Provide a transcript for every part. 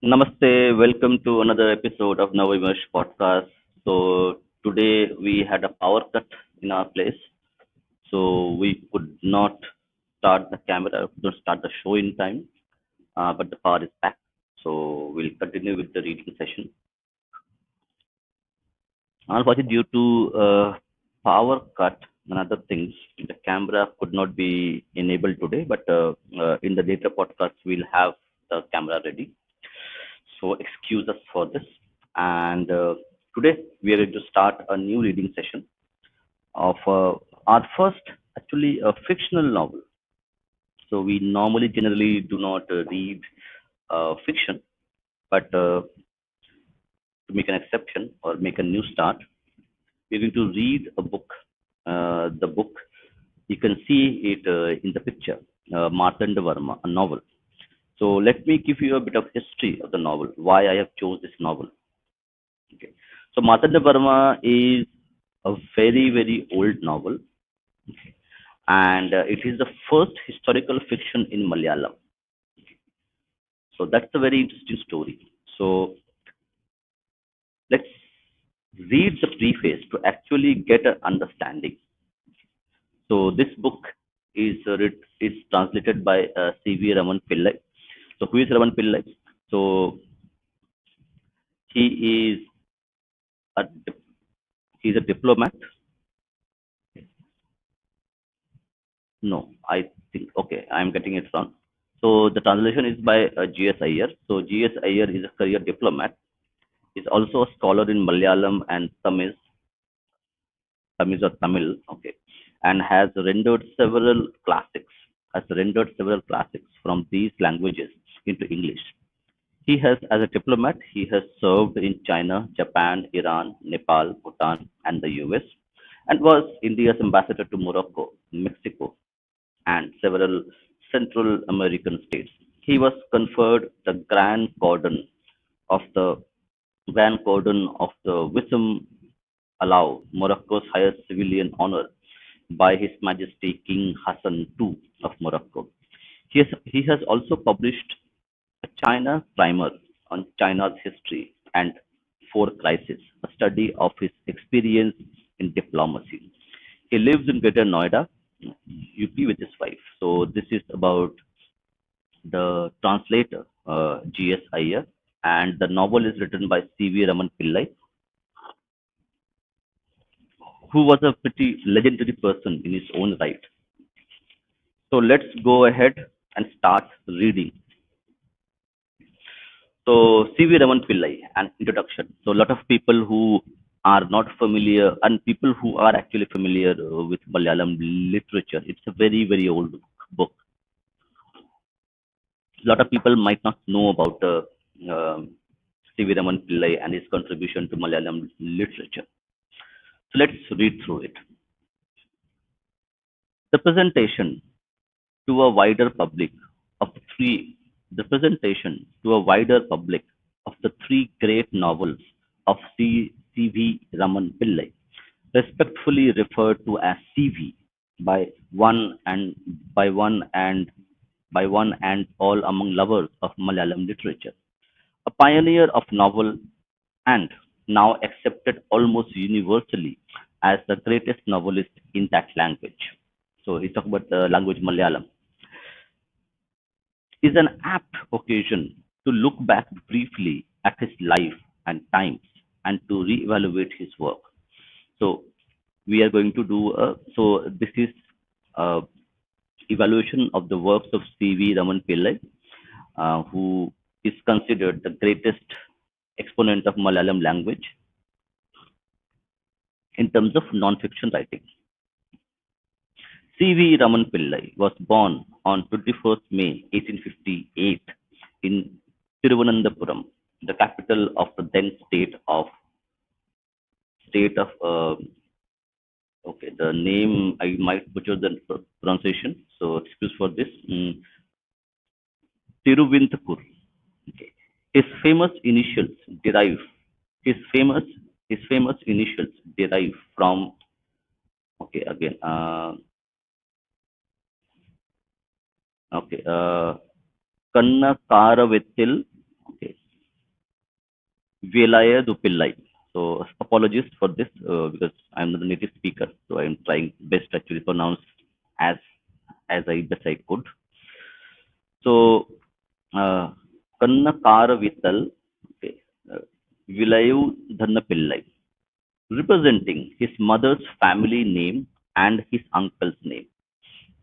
Namaste, welcome to another episode of Navimesh podcast. So today we had a power cut in our place, so we could not start the camera, could not start the show in time, but the power is back. So we'll continue with the reading session. Unfortunately, due to power cut and other things, the camera could not be enabled today, but in the later podcast we'll have the camera ready. So excuse us for this. And today we are going to start a new reading session of our first, actually, a fictional novel. So we normally generally do not read fiction, but to make an exception or make a new start, we're going to read a book. The book, you can see it in the picture, Marthanda Varma, a novel. So let me give you a bit of history of the novel, why I have chose this novel. Okay. So Marthanda Varma is a very, very old novel, and it is the first historical fiction in Malayalam. So that's a very interesting story. So let's read the preface to actually get an understanding. So this book is translated by C.V. Raman Pillai. So who is Raman Pillai? So he is a he's a diplomat. No, I think, okay, I'm getting it wrong. So the translation is by G.S. Iyer. So G.S. Iyer is a career diplomat. He's also a scholar in Malayalam and Tamil, okay, and has rendered several classics from these languages into English. As a diplomat, he has served in China, Japan, Iran, Nepal, Bhutan, and the US, and was India's ambassador to Morocco, Mexico, and several Central American states. He was conferred the of the Grand Cordon of the Wisdom Allow, Morocco's highest civilian honor, by His Majesty King Hassan II of Morocco. He has also published a China primer on China's history and four crises, a study of his experience in diplomacy. He lives in Greater Noida, UP, with his wife. So this is about the translator, G.S. Iyer, and the novel is written by C.V. Raman Pillai, who was a pretty legendary person in his own right. So let's go ahead and start reading. So C.V. Raman Pillai, an introduction. So a lot of people who are not familiar and people who are actually familiar with Malayalam literature, it's a very, very old book. A lot of people might not know about C.V. Raman Pillai and his contribution to Malayalam literature. So let's read through it. The presentation to a wider public of the presentation to a wider public of the three great novels of C.V. Raman Pillai, respectfully referred to as CV by one and by one and by one and all among lovers of Malayalam literature, a pioneer of novel and now accepted almost universally as the greatest novelist in that language. So he's talking about the language Malayalam, is an apt occasion to look back briefly at his life and times and to reevaluate his work. So we are going to do this is a evaluation of the works of C.V. Raman Pillai, who is considered the greatest exponent of Malayalam language in terms of non-fiction writing. C.V. Raman Pillai was born on 21st May 1858 in Thiruvananthapuram, the capital of the then state of okay, the name I might butcher the pronunciation, so excuse for this. Tiruvinthakur. Okay. His famous initials derive his famous his famous initials derive from, okay, again, okay, Kanna Karavettil, okay, Velayadu Pillai. So apologies for this because I'm not a native speaker, so I'm trying best to actually pronounce as as I best I could. So uh, Kannakara Vittal, okay, uh, Vilayu Dhanna Pillai, representing his mother's family name and his uncle's name.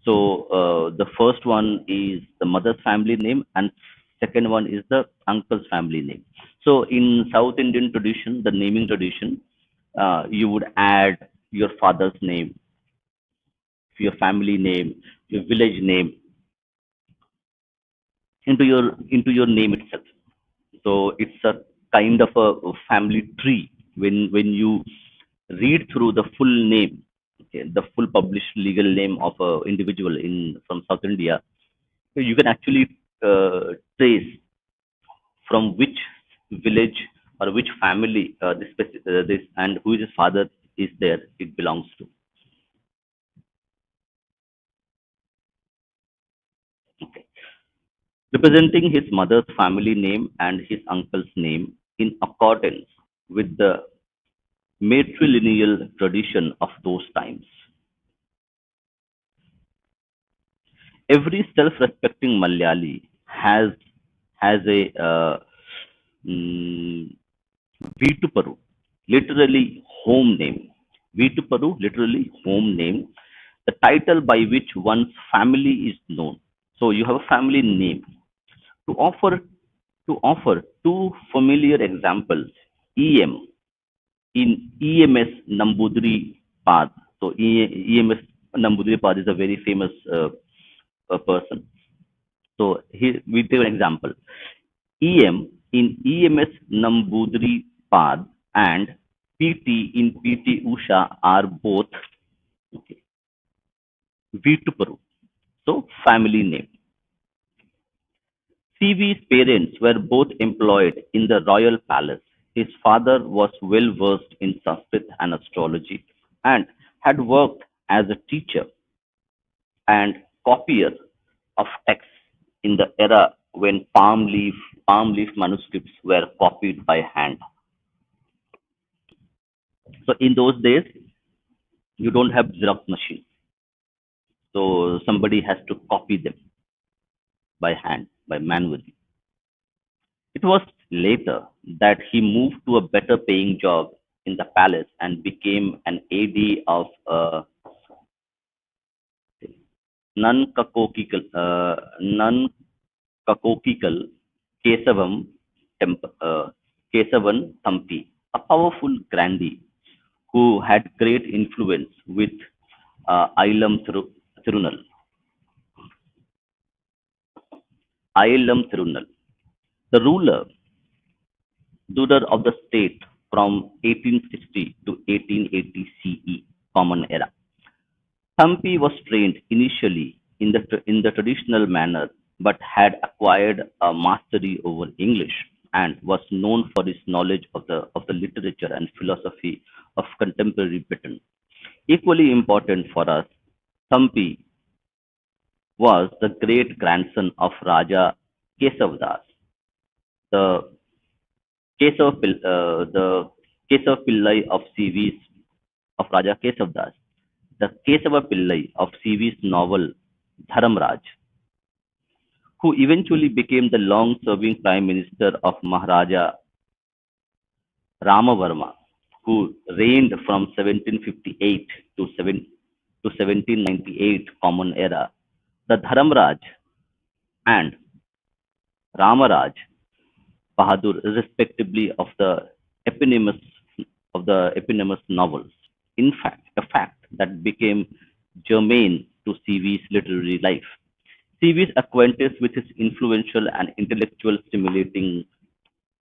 So the first one is the mother's family name, and second one is the uncle's family name. So in South Indian tradition, the naming tradition, you would add your father's name, your family name, your village name into your name itself. So it's a kind of a family tree when you read through the full name, okay, the full published legal name of a individual in from South India. So you can actually trace from which village or which family this and who is his father is there it belongs to. Okay. Representing his mother's family name and his uncle's name in accordance with the matrilineal tradition of those times. Every self-respecting Malayali has a mm, Veetuparu, literally home name. Veetuparu, literally home name, the title by which one's family is known. So you have a family name. To offer two familiar examples, EM in EMS Nambudri Pad. So EMS Nambudri Pad is a very famous person. So here we take an example. EM in EMS Nambudri Pad and PT in PT Usha are both okay, Veetuparu. So family name. CV's parents were both employed in the royal palace. His father was well versed in Sanskrit and astrology and had worked as a teacher and copier of texts in the era when palm leaf manuscripts were copied by hand. So in those days, you don't have Xerox machine, so somebody has to copy them by hand, by manually. It was later that he moved to a better paying job in the palace and became an AD of non-cacochical Kesavam, Kesavan Thampi, a powerful grandee who had great influence with Ailam Thirunal. Ailam Thirunal, the ruler of the state from 1860 to 1880 CE, Common Era. Thampi was trained initially in the traditional manner but had acquired a mastery over English and was known for his knowledge of the literature and philosophy of contemporary Britain. Equally important for us, Thampi was the great grandson of Raja Kesavdas, the the Kesav Pillai of CV's of Raja Kesavdas, the Kesava Pillai of CV's novel Dharamraj, who eventually became the long-serving Prime Minister of Maharaja Ramavarma, who reigned from 1758 to 1798 Common Era. The Dharamraj and Ramaraj Bahadur, respectively, eponymous of the eponymous novels. In fact, a fact that became germane to CV's literary life. CV's acquaintance with his influential and intellectual stimulating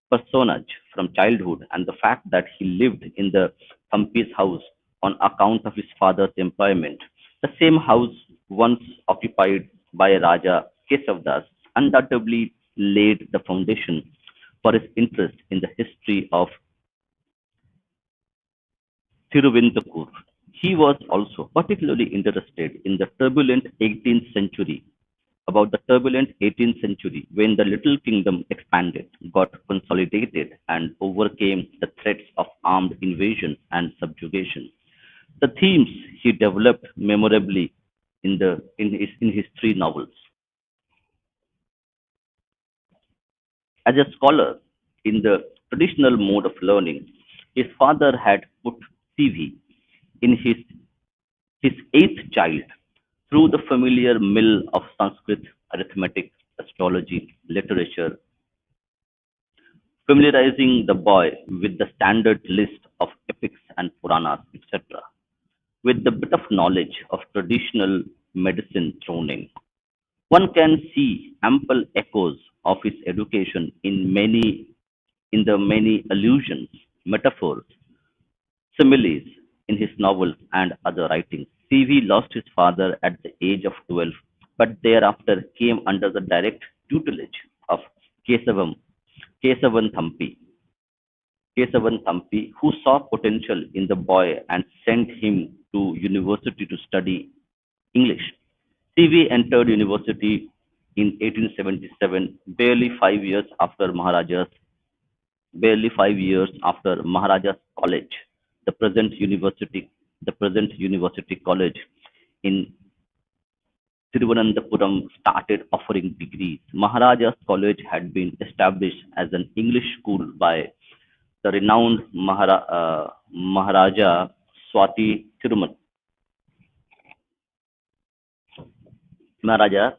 personage from childhood and the fact that he lived in the Thampi's house on account of his father's employment. The same house once occupied by Raja Kesavdas undoubtedly laid the foundation for his interest in the history of Thiruvindakur. He was also particularly interested in the turbulent 18th century about the turbulent 18th century when the little kingdom expanded, got consolidated, and overcame the threats of armed invasion and subjugation. The themes he developed memorably in his three novels. As a scholar in the traditional mode of learning, his father had put CV in his eighth child through the familiar mill of Sanskrit, arithmetic, astrology, literature, familiarizing the boy with the standard list of epics and Puranas, etc., with the bit of knowledge of traditional medicine thrown in. One can see ample echoes of his education in the many allusions, metaphors, similes in his novels and other writings. C.V. lost his father at the age of 12, but thereafter came under the direct tutelage of Kesavam, Kesavan Thampi, Kesavan Thampi, who saw potential in the boy and sent him to university to study English. C.V. entered university in 1877, barely 5 years after Maharaja's College, the present university college in Thiruvananthapuram started offering degrees. Maharaja's College had been established as an English school by the renowned Maharaja Swati Thirumal, Maharaja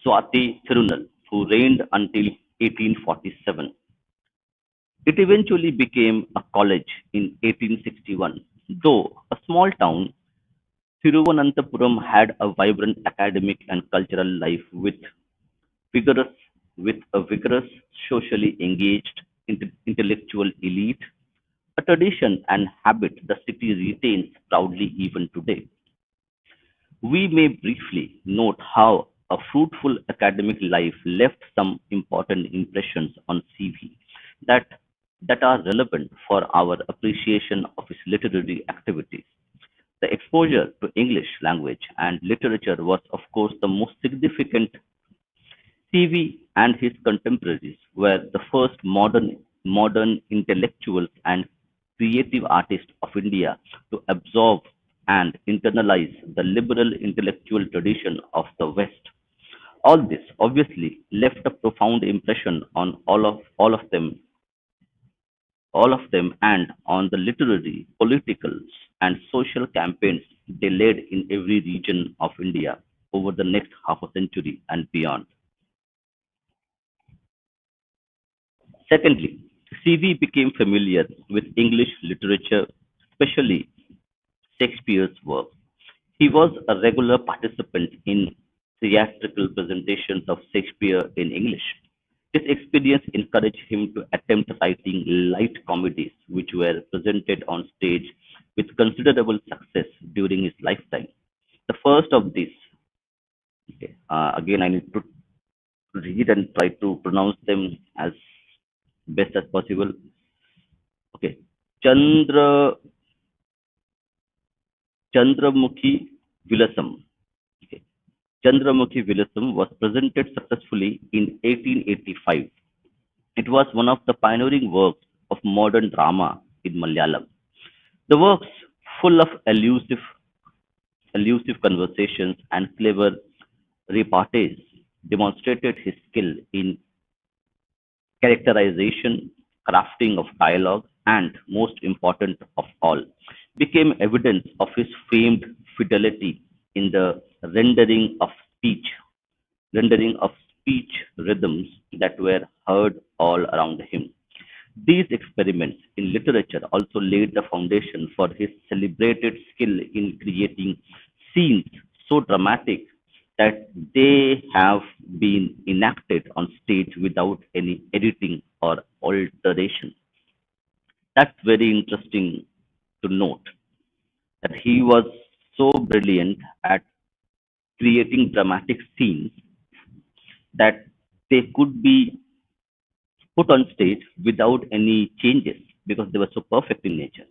Swati Thirunal, who reigned until 1847. It eventually became a college in 1861. Though a small town, Thiruvananthapuram had a vibrant academic and cultural life vigorous, with a vigorous, socially engaged intellectual elite, a tradition and habit the city retains proudly even today. We may briefly note how a fruitful academic life left some important impressions on CV that, that are relevant for our appreciation of his literary activities. The exposure to English language and literature was, of course, the most significant. CV and his contemporaries were the first modern intellectuals and creative artists of India to absorb and internalize the liberal intellectual tradition of the West. All this obviously left a profound impression on all of them and on the literary, political, and social campaigns they led in every region of India over the next half a century and beyond. Secondly, CV became familiar with English literature, especially Shakespeare's work. He was a regular participant in theatrical presentations of Shakespeare in English. This experience encouraged him to attempt writing light comedies, which were presented on stage with considerable success during his lifetime. The first of these, okay, again, I need to read and try to pronounce them as best as possible. Okay, Chandra Chandramukhi Vilasam. Okay. Chandramukhi Vilasam was presented successfully in 1885. It was one of the pioneering works of modern drama in Malayalam. The works, full of elusive conversations and clever repartees, demonstrated his skill in characterization, crafting of dialogue, and, most important of all, became evidence of his famed fidelity in the speech, rendering of speech rhythms that were heard all around him. These experiments in literature also laid the foundation for his celebrated skill in creating scenes so dramatic that they have been enacted on stage without any editing or alteration. That's very interesting to note that he was so brilliant at creating dramatic scenes that they could be put on stage without any changes because they were so perfect in nature.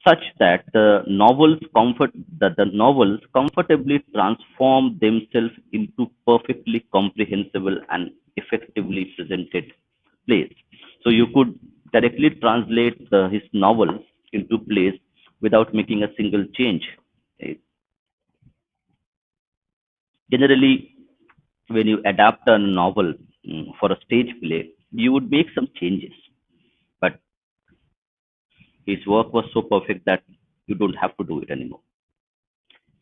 such that the novels comfortably transform themselves into perfectly comprehensible and effectively presented plays. So you could directly translate his novels into plays without making a single change. Eh, Generally, when you adapt a novel for a stage play, you would make some changes, but his work was so perfect that you don't have to do it anymore.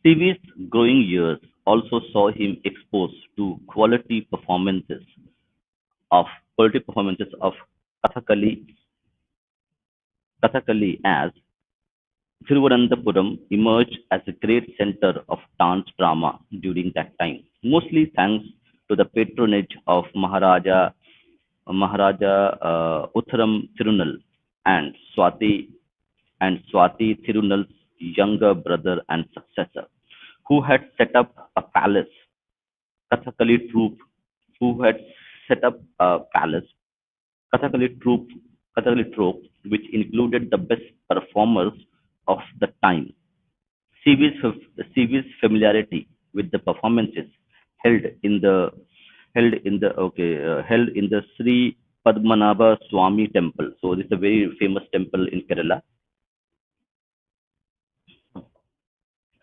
TV's growing years also saw him exposed to of quality performances of Kathakali, Kathakali as Thiruvananthapuram emerged as a great center of dance drama during that time, mostly thanks to the patronage of Maharaja Uttaram Thirunal and Swati Thirunal's younger brother and successor, who had set up a palace Kathakali troupe who had set up a palace, Kathakali troupe, Kathakali troupe, which included the best performers of the time. CV's familiarity with the performances held in the held in the Sri Padmanabha Swami temple. So this is a very famous temple in Kerala.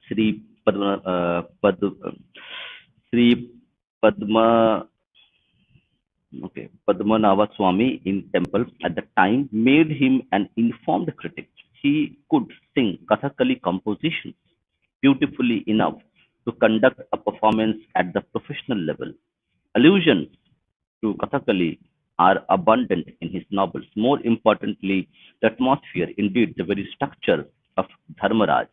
Sri Sri Padma Padmanabha Swami in temple at the time made him an informed critic. He could sing Kathakali compositions beautifully enough to conduct a performance at the professional level. Allusions to Kathakali are abundant in his novels. More importantly, the atmosphere, indeed the very structure of Dharmaraj,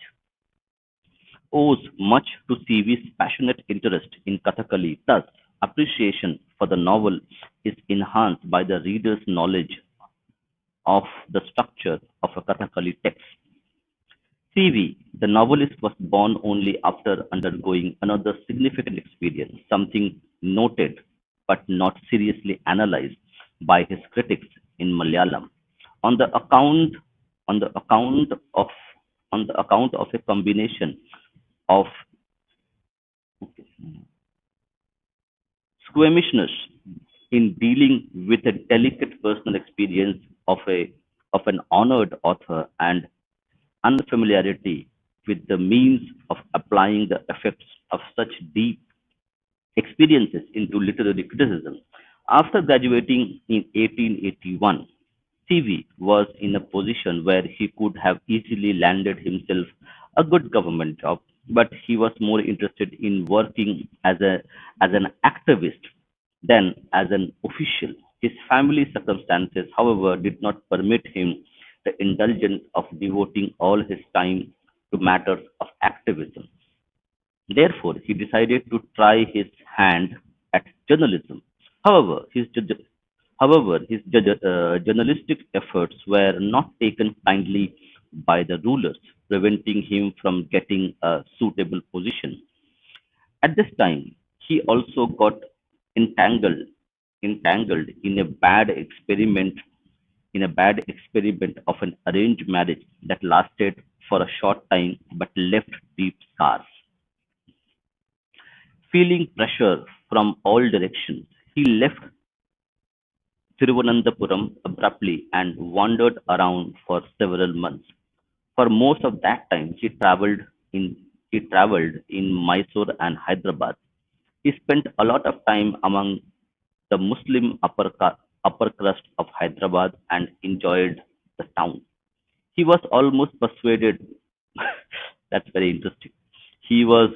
owes much to CV's passionate interest in Kathakali. Thus, appreciation for the novel is enhanced by the reader's knowledge of the structure of a Kathakali text. CV, the novelist, was born only after undergoing another significant experience, something noted but not seriously analyzed by his critics in Malayalam. On the account, on the account of, on the account of a combination of squeamishness in dealing with a delicate personal experience of an honored author and unfamiliarity with the means of applying the effects of such deep experiences into literary criticism. After graduating in 1881, CV was in a position where he could have easily landed himself a good government job, but he was more interested in working as an activist than as an official. His family circumstances, however, did not permit him the indulgence of devoting all his time to matters of activism. Therefore, he decided to try his hand at journalism. However, his journalistic efforts were not taken kindly by the rulers, preventing him from getting a suitable position. At this time, he also got entangled entangled in a bad experiment of an arranged marriage that lasted for a short time but left deep scars. Feeling pressure from all directions, he left Thiruvananthapuram abruptly and wandered around for several months. For most of that time, in he traveled in Mysore and Hyderabad. He spent a lot of time among the Muslim upper crust of Hyderabad and enjoyed the town. He was almost persuaded, that's very interesting. He was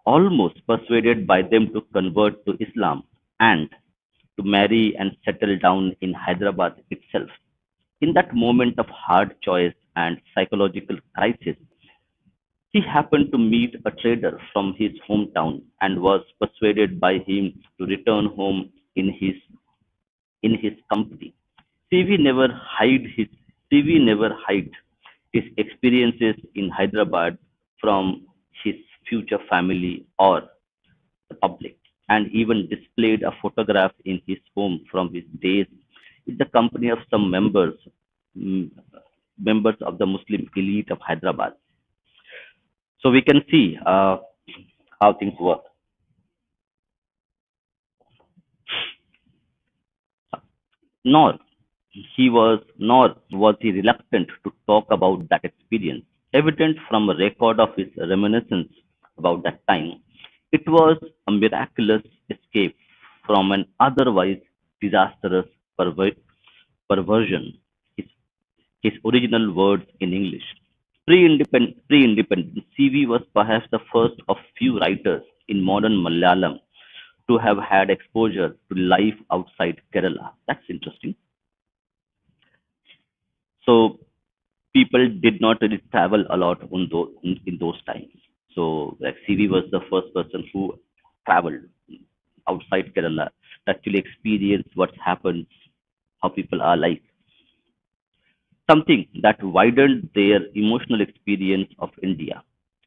almost persuaded by them to convert to Islam and to marry and settle down in Hyderabad itself. In that moment of hard choice and psychological crisis, he happened to meet a trader from his hometown and was persuaded by him to return home in his company. CV never never hid his experiences in Hyderabad from his future family or the public, and even displayed a photograph in his home from his days in the company of some members. mm, members of the Muslim elite of Hyderabad. So we can see how things work. Nor nor was he reluctant to talk about that experience. Evident from a record of his reminiscence about that time, it was a miraculous escape from an otherwise disastrous perver- perversion. His, his original words in English. Pre-independence, CV was perhaps the first of few writers in modern Malayalam to have had exposure to life outside Kerala. That's interesting. So people did not really travel a lot in those times. So like CV was the first person who traveled outside Kerala to actually experience what happens, how people are like, something that widened their emotional experience of India,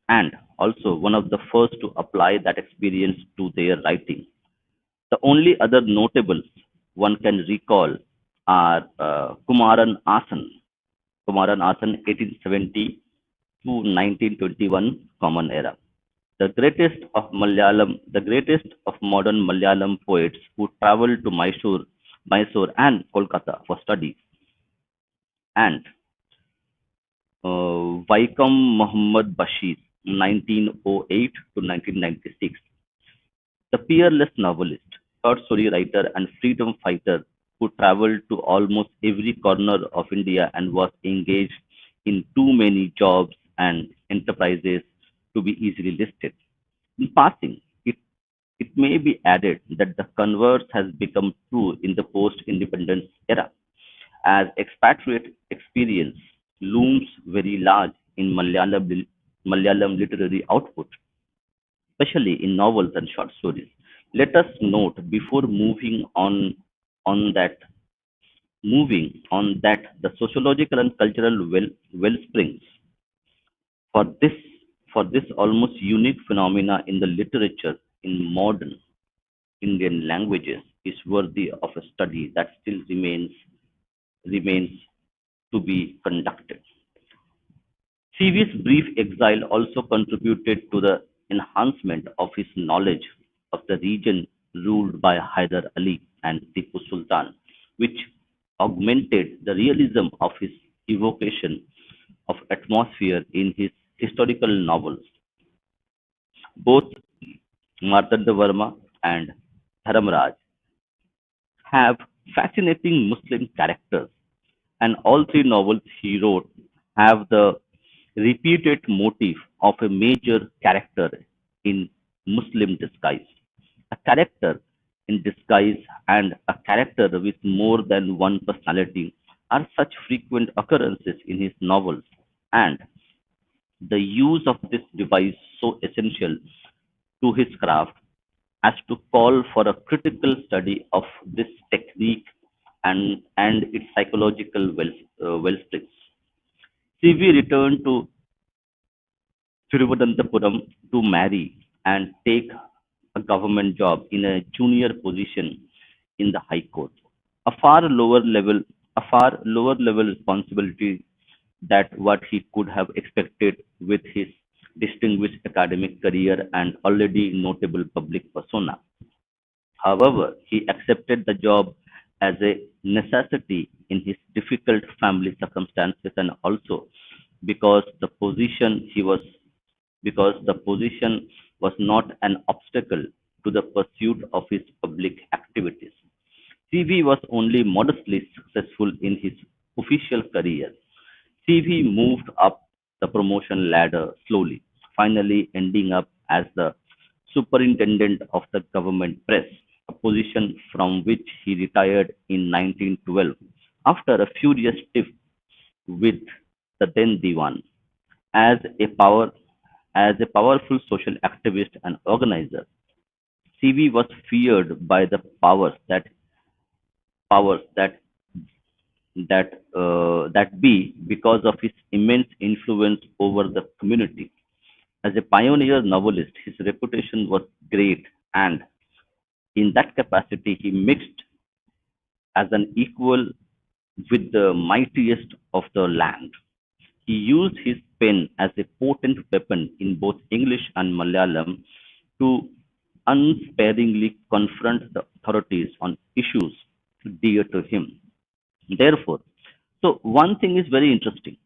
and also one of the first to apply that experience to their writing. The only other notables one can recall are Kumaran Asan 1870 to 1921 Common Era. The greatest of modern Malayalam poets who traveled to Mysore and Kolkata for studies, and Vaikom Muhammad Bashir, 1908 to 1996, the peerless novelist, short story writer, and freedom fighter who traveled to almost every corner of India and was engaged in too many jobs and enterprises to be easily listed. In passing, it may be added that the converse has become true in the post-independence era, as expatriate experience looms very large in Malayalam literary output, especially in novels and short stories. Let us note before on that moving on that the sociological and cultural wellsprings for this for this almost unique phenomena in the literature in modern Indian languages is worthy of a study that still remains to be conducted. CV's brief exile also contributed to the enhancement of his knowledge of the region ruled by Hyder Ali and Tipu Sultan, which augmented the realism of his evocation of atmosphere in his historical novels. Both Marthandavarma and Dharamraj have fascinating Muslim characters, and all three novels he wrote have the repeated motif of a major character in Muslim disguise. A character in disguise and a character with more than one personality are such frequent occurrences in his novels, and the use of this device so essential to his craft as to call for a critical study of this technique and its psychological wellsprings. CV returned to Thiruvananthapuram to marry and take a government job in a junior position in the High Court. A far lower level, a far lower level responsibility that what he could have expected with his distinguished academic career and already notable public persona. However, he accepted the job as a necessity in his difficult family circumstances and also because the position he was because the position was not an obstacle to the pursuit of his public activities. CV was only modestly successful in his official career. CV moved up the promotion ladder slowly, finally ending up as the superintendent of the government press, a position from which he retired in 1912 after a furious tiff with the then Diwan. As a power as a powerful social activist and organizer, CV was feared by the powers that be because of his immense influence over the community. As a pioneer novelist, his reputation was great, and in that capacity, he mixed as an equal with the mightiest of the land. He used his pen as a potent weapon in both English and Malayalam to unsparingly confront the authorities on issues dear to him. Therefore, so one thing is very interesting.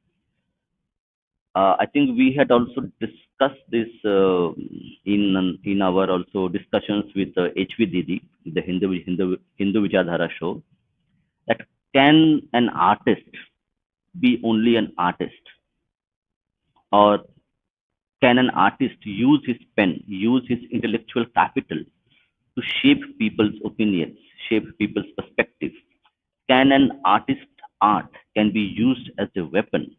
I think we had also discussed this in our also discussions with HV Didi, the Hindu Vichardhara show. That can an artist be only an artist, or can an artist use his pen, use his intellectual capital to shape people's opinions, shape people's perspective? Can an artist's art can be used as a weapon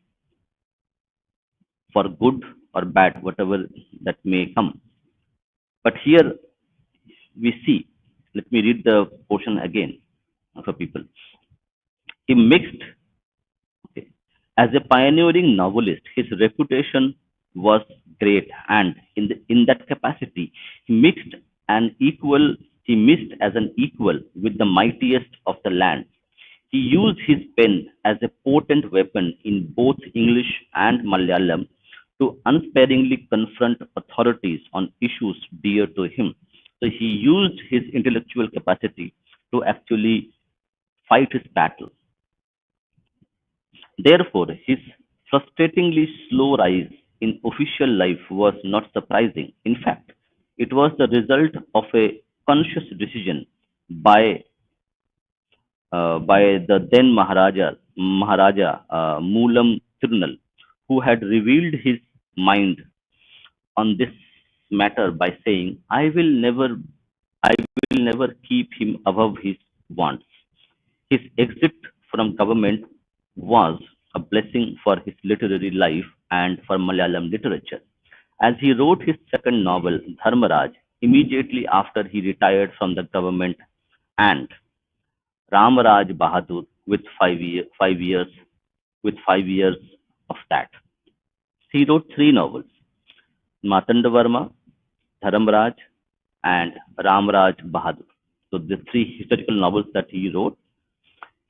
for good or bad, whatever that may come? But here we see, let me read the portion again for people. He mixed, okay, as a pioneering novelist, his reputation was great, and in that capacity, he mixed an equal, he mixed as an equal with the mightiest of the land. He used his pen as a potent weapon in both English and Malayalam to unsparingly confront authorities on issues dear to him. So he used his intellectual capacity to actually fight his battle. Therefore, his frustratingly slow rise in official life was not surprising. In fact, it was the result of a conscious decision by by the then Maharaja Moolam Tirunal, who had revealed his mind on this matter by saying, I will never keep him above his wants. His exit from government was a blessing for his literary life and for Malayalam literature. As he wrote his second novel, Dharmaraj, immediately after he retired from the government, and Ramaraj Bahadur with 5 years with 5 years of that. He wrote three novels, Marthandavarma, Dharamraj, and Ramraj Bahadur. So the three historical novels that he wrote.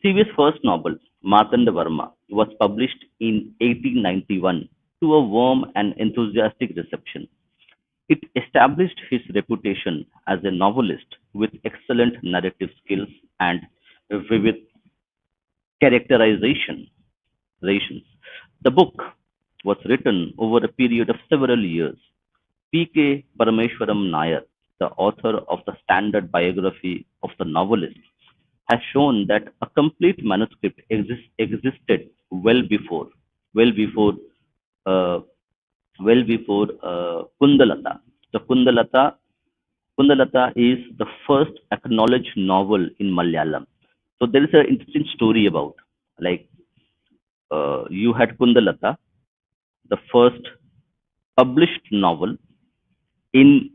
His first novel, Marthandavarma, was published in 1891 to a warm and enthusiastic reception. It established his reputation as a novelist with excellent narrative skills and vivid characterization. The book was written over a period of several years. P.K. Parameshwaram Nair, the author of the standard biography of the novelist, has shown that a complete manuscript existed well before, uh, Kundalata. The Kundalata is the first acknowledged novel in Malayalam. So there is an interesting story about, like, you had Kundalata, the first published novel in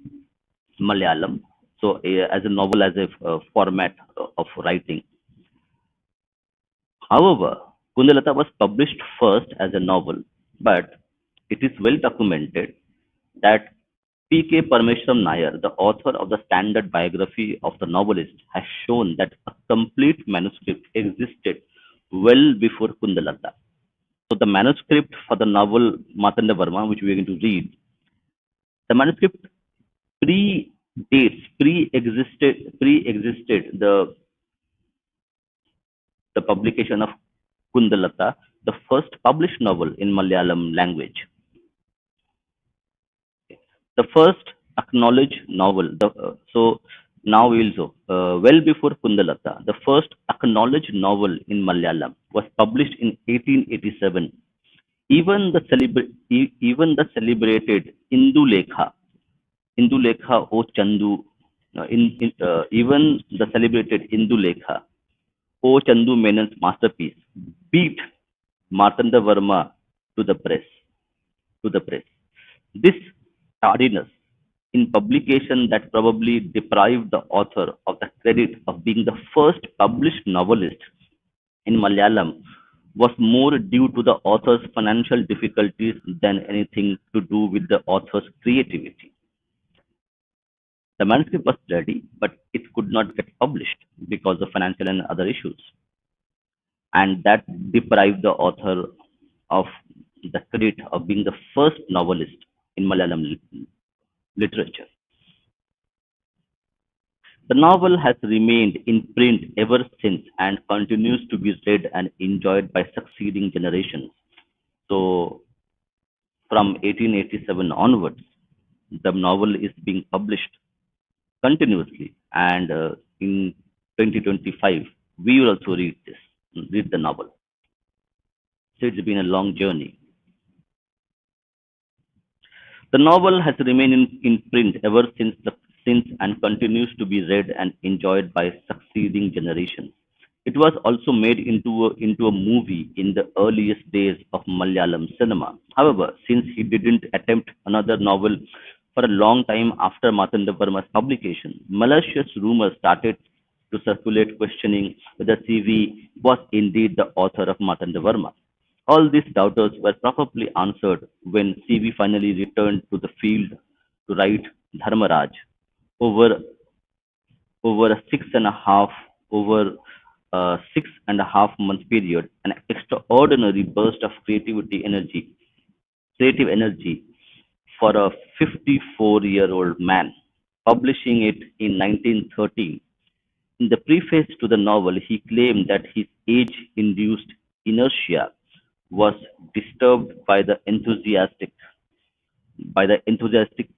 Malayalam. So, as a novel, as a format of writing. However, Kundalata was published first as a novel, but it is well documented that P.K. Parameshwaram Nair, the author of the standard biography of the novelist, has shown that a complete manuscript existed well before Kundalata. So, the manuscript for the novel Marthandavarma, which we are going to read, the manuscript pre-existed the publication of Kundalata, the first published novel in Malayalam language. The first acknowledged novel. So now also, well before Kundalata, the first acknowledged novel in Malayalam was published in 1887. Even the celebrated Indulekha O Chandu, even the celebrated Indulekha O Chandu Menon's masterpiece beat Marthanda Varma to the press. To the press. This tardiness in publication that probably deprived the author of the credit of being the first published novelist in Malayalam was more due to the author's financial difficulties than anything to do with the author's creativity. The manuscript was ready, but it could not get published because of financial and other issues. and that deprived the author of the credit of being the first novelist in Malayalam literature. The novel has remained in print ever since and continues to be read and enjoyed by succeeding generations. So, from 1887 onwards, the novel is being published continuously, and in 2025, we will also read the novel. So, it's been a long journey. The novel has remained in print ever since and continues to be read and enjoyed by succeeding generations. It was also made into a movie in the earliest days of Malayalam cinema. However, since he didn't attempt another novel for a long time after Marthanda Varma's publication, malicious rumors started to circulate questioning whether CV was indeed the author of Marthanda Varma. All these doubters were probably answered when CV finally returned to the field to write Dharmaraj over over a six and a half month period, an extraordinary burst of creative energy for a 54-year-old man. Publishing it in 1913, in the preface to the novel, he claimed that his age-induced inertia was disturbed by the enthusiastic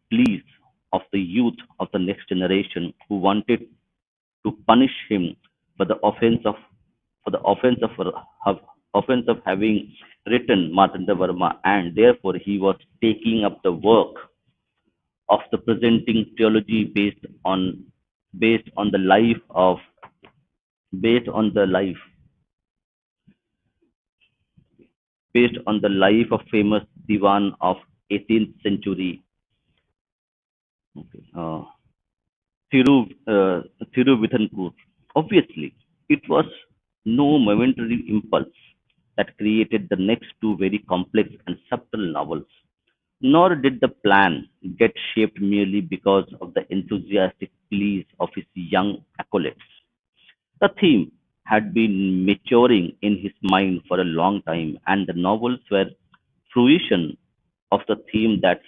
pleas of the youth of the next generation who wanted to punish him for the of offense of having written Marthanda Varma, and therefore he was taking up the work of the presenting theology based on the life of based on the life based on the life of famous divan of 18th century, okay, Thiruvitankur. Obviously, it was no momentary impulse that created the next two very complex and subtle novels, nor did the plan get shaped merely because of the enthusiastic pleas of his young acolytes. The theme had been maturing in his mind for a long time, and the novels were fruition of the theme that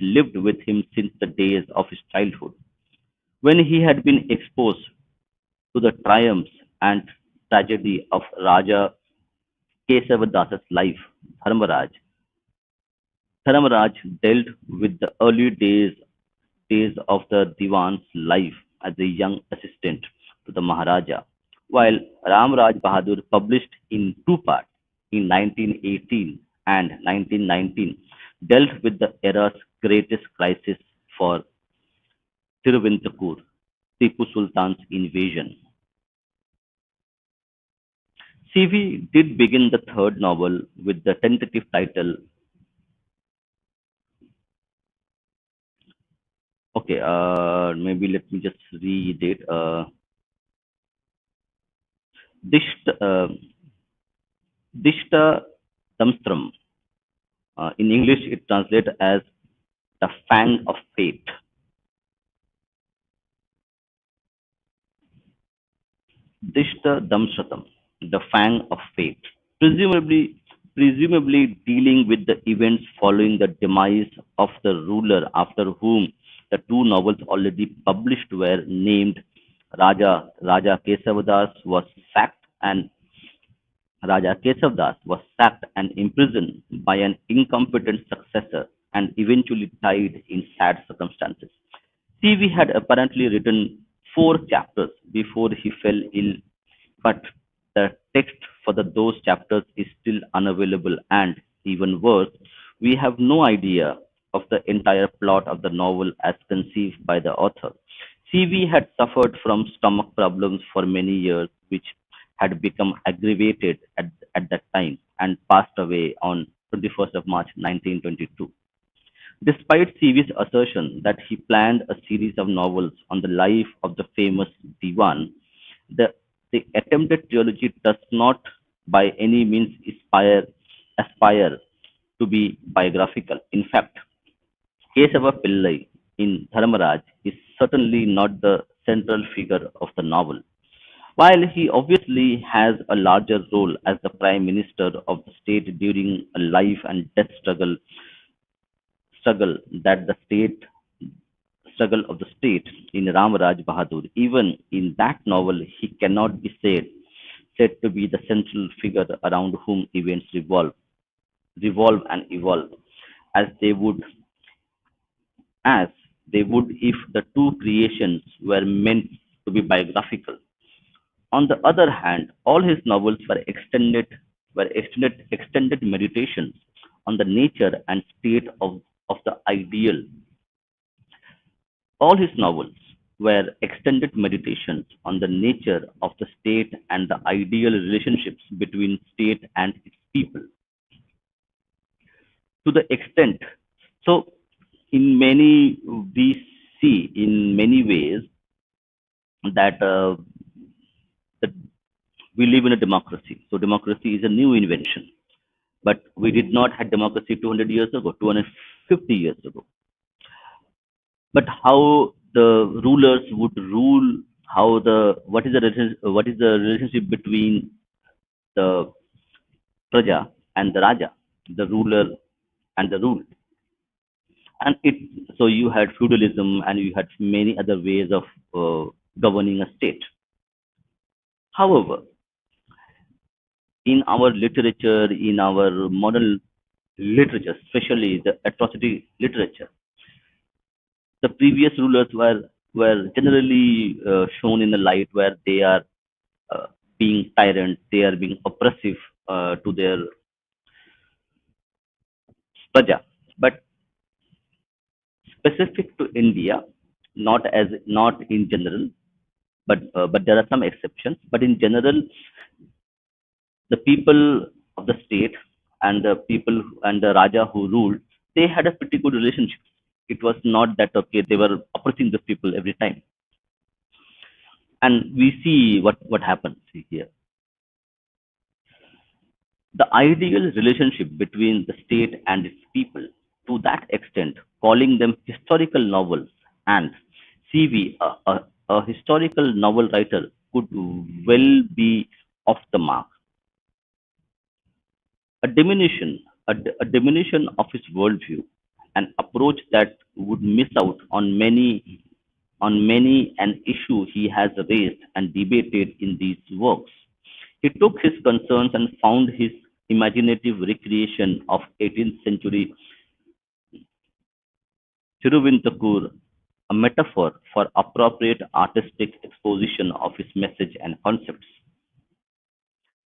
lived with him since the days of his childhood, when he had been exposed to the triumphs and tragedy of Raja Kesavadasa's life. Dharmaraj. Dharmaraj dealt with the days of the Diwan's life as a young assistant to the Maharaja, while Ramraj Bahadur published in two parts in 1918 and 1919 dealt with the era's greatest crisis for Tiruventrakur, Tipu Sultan's invasion. CV did begin the third novel with the tentative title. Okay, maybe let me just read it. Dishta, Dishta Damstram. In English, it translates as the fang of fate. Dishta Damstratam, the fang of fate. Presumably, presumably dealing with the events following the demise of the ruler after whom the two novels already published were named. Raja Kesavadas was sacked and Raja Kesavdas was sacked and imprisoned by an incompetent successor and eventually died in sad circumstances. CV had apparently written four chapters before he fell ill, but the text for those chapters is still unavailable, and even worse, we have no idea of the entire plot of the novel as conceived by the author. CV had suffered from stomach problems for many years, which had become aggravated at that time and passed away on 21st of March 1922. Despite CV's assertion that he planned a series of novels on the life of the famous Diwan, the, the attempted trilogy does not by any means aspire to be biographical. In fact, Kesava Pillai in Dharmaraj is certainly not the central figure of the novel. While he obviously has a larger role as the Prime Minister of the state during a life and death struggle that the state struggle of the state in Ramaraj Bahadur, even in that novel he cannot be said to be the central figure around whom events revolve and evolve as they would as they would if the two creations were meant to be biographical. On the other hand, all his novels were extended meditations on the nature and state of the ideal. All his novels were extended meditations on the nature of the state and the ideal relationships between state and its people. To the extent, so in many we see in many ways that that we live in a democracy. So democracy is a new invention, but we did not have democracy 200 years ago, 250 years ago. But how the rulers would rule, how the what is the relationship between the praja and the raja, the ruler and the ruled, and it so you had feudalism and you had many other ways of governing a state. However, in our literature, in our modern literature, especially the atrocity literature, the previous rulers were generally shown in the light where they are uh, being tyrant, they are being oppressive to their praja. But specific to India, not in general, but there are some exceptions. But in general, the people of the state and the people and the Raja who ruled, they had a pretty good relationship. It was not that okay, they were oppressing the people every time. And we see what happens here. The ideal relationship between the state and its people, to that extent, calling them historical novels, and CV, a historical novel writer, could well be off the mark. A diminution of his worldview, an approach that would miss out on many an issue he has raised and debated in these works. He took his concerns and found his imaginative recreation of 18th century Thiruvintakur a metaphor for appropriate artistic exposition of his message and concepts.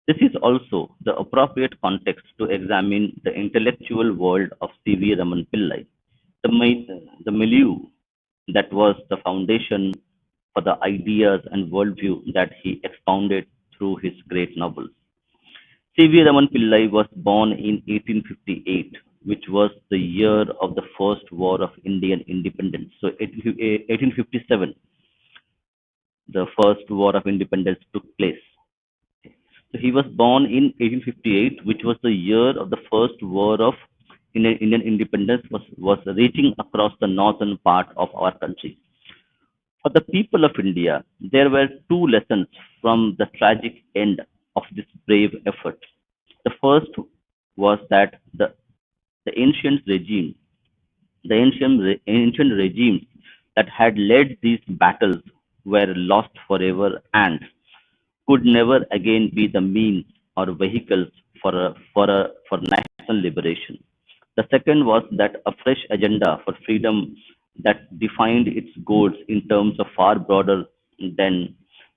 This is also the appropriate context to examine the intellectual world of C.V. Raman Pillai, the milieu that was the foundation for the ideas and worldview that he expounded through his great novels. C.V. Raman Pillai was born in 1858, which was the year of the First War of Indian Independence. So 1857, the First War of Independence took place. So he was born in 1858, which was the year of the First War of Indian Independence was raging across the northern part of our country. For the people of India, there were two lessons from the tragic end of this brave effort. The first was that the ancient regime, ancient regimes that had led these battles were lost forever and could never again be the means or vehicles for national liberation. The second was that a fresh agenda for freedom that defined its goals in terms of far broader than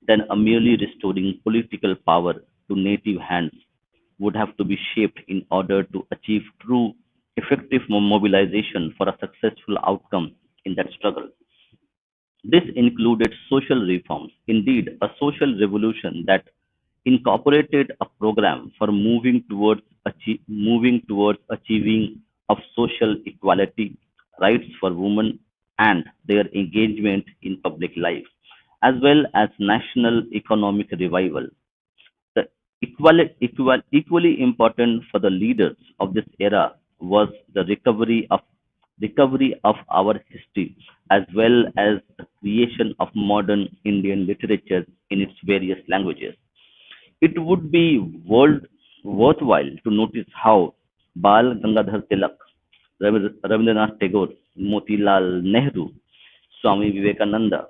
than a merely restoring political power to native hands would have to be shaped in order to achieve true effective mobilization for a successful outcome in that struggle. This included social reforms, indeed, a social revolution that incorporated a program for moving towards achieving of social equality, rights for women, and their engagement in public life, as well as national economic revival. The equally important for the leaders of this era was the recovery of recovery of our history, as well as the creation of modern Indian literature in its various languages. It would be worthwhile to notice how Bal Gangadhar Tilak, Rabindranath Tagore, Motilal Nehru, Swami Vivekananda,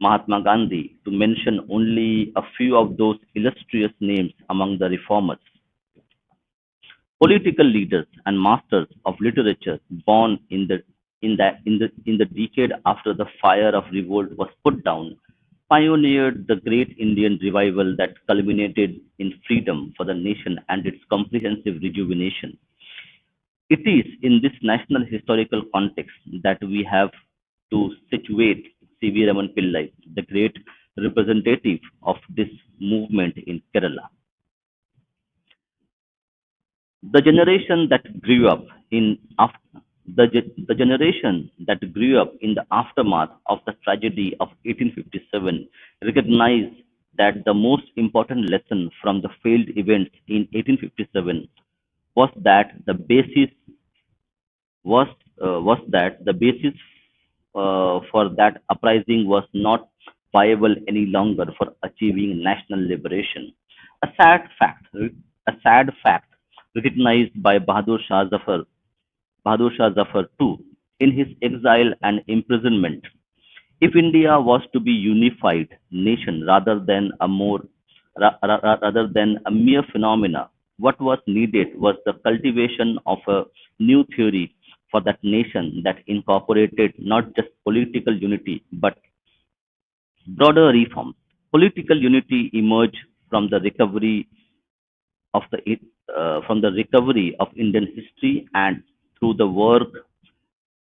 Mahatma Gandhi, to mention only a few of those illustrious names among the reformers, political leaders and masters of literature born in the decade after the fire of revolt was put down, pioneered the great Indian revival that culminated in freedom for the nation and its comprehensive rejuvenation. It is in this national historical context that we have to situate C.V. Raman Pillai, the great representative of this movement in Kerala. The generation that grew up in the generation that grew up in the aftermath of the tragedy of 1857 recognized that the most important lesson from the failed events in 1857 was that the basis was that the basis for that uprising was not viable any longer for achieving national liberation. A sad fact, a sad fact recognized by Bahadur Shah Zafar too, in his exile and imprisonment. If India was to be unified nation rather than a mere phenomena, what was needed was the cultivation of a new theory for that nation that incorporated not just political unity but broader reforms. Political unity emerged from the recovery of recovery of Indian history and through the work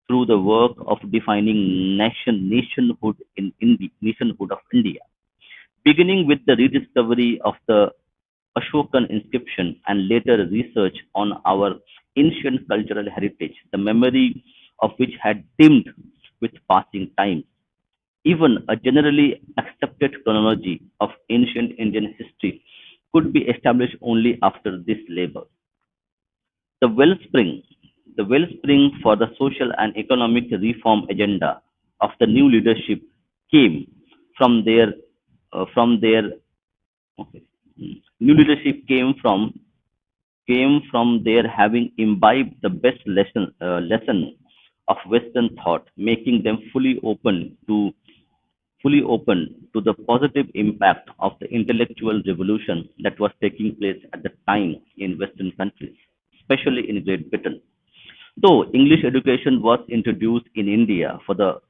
through the work of defining nationhood of India, beginning with the rediscovery of the Ashokan inscription and later research on our ancient cultural heritage, the memory of which had dimmed with passing time. Even a generally accepted chronology of ancient Indian history could be established only after this labor. The wellspring, the wellspring for the social and economic reform agenda of the new leadership came from their okay, new leadership came from their having imbibed the best lesson of Western thought, making them fully open to the positive impact of the intellectual revolution that was taking place at the time in Western countries, especially in Great Britain. Though English education was introduced in India for the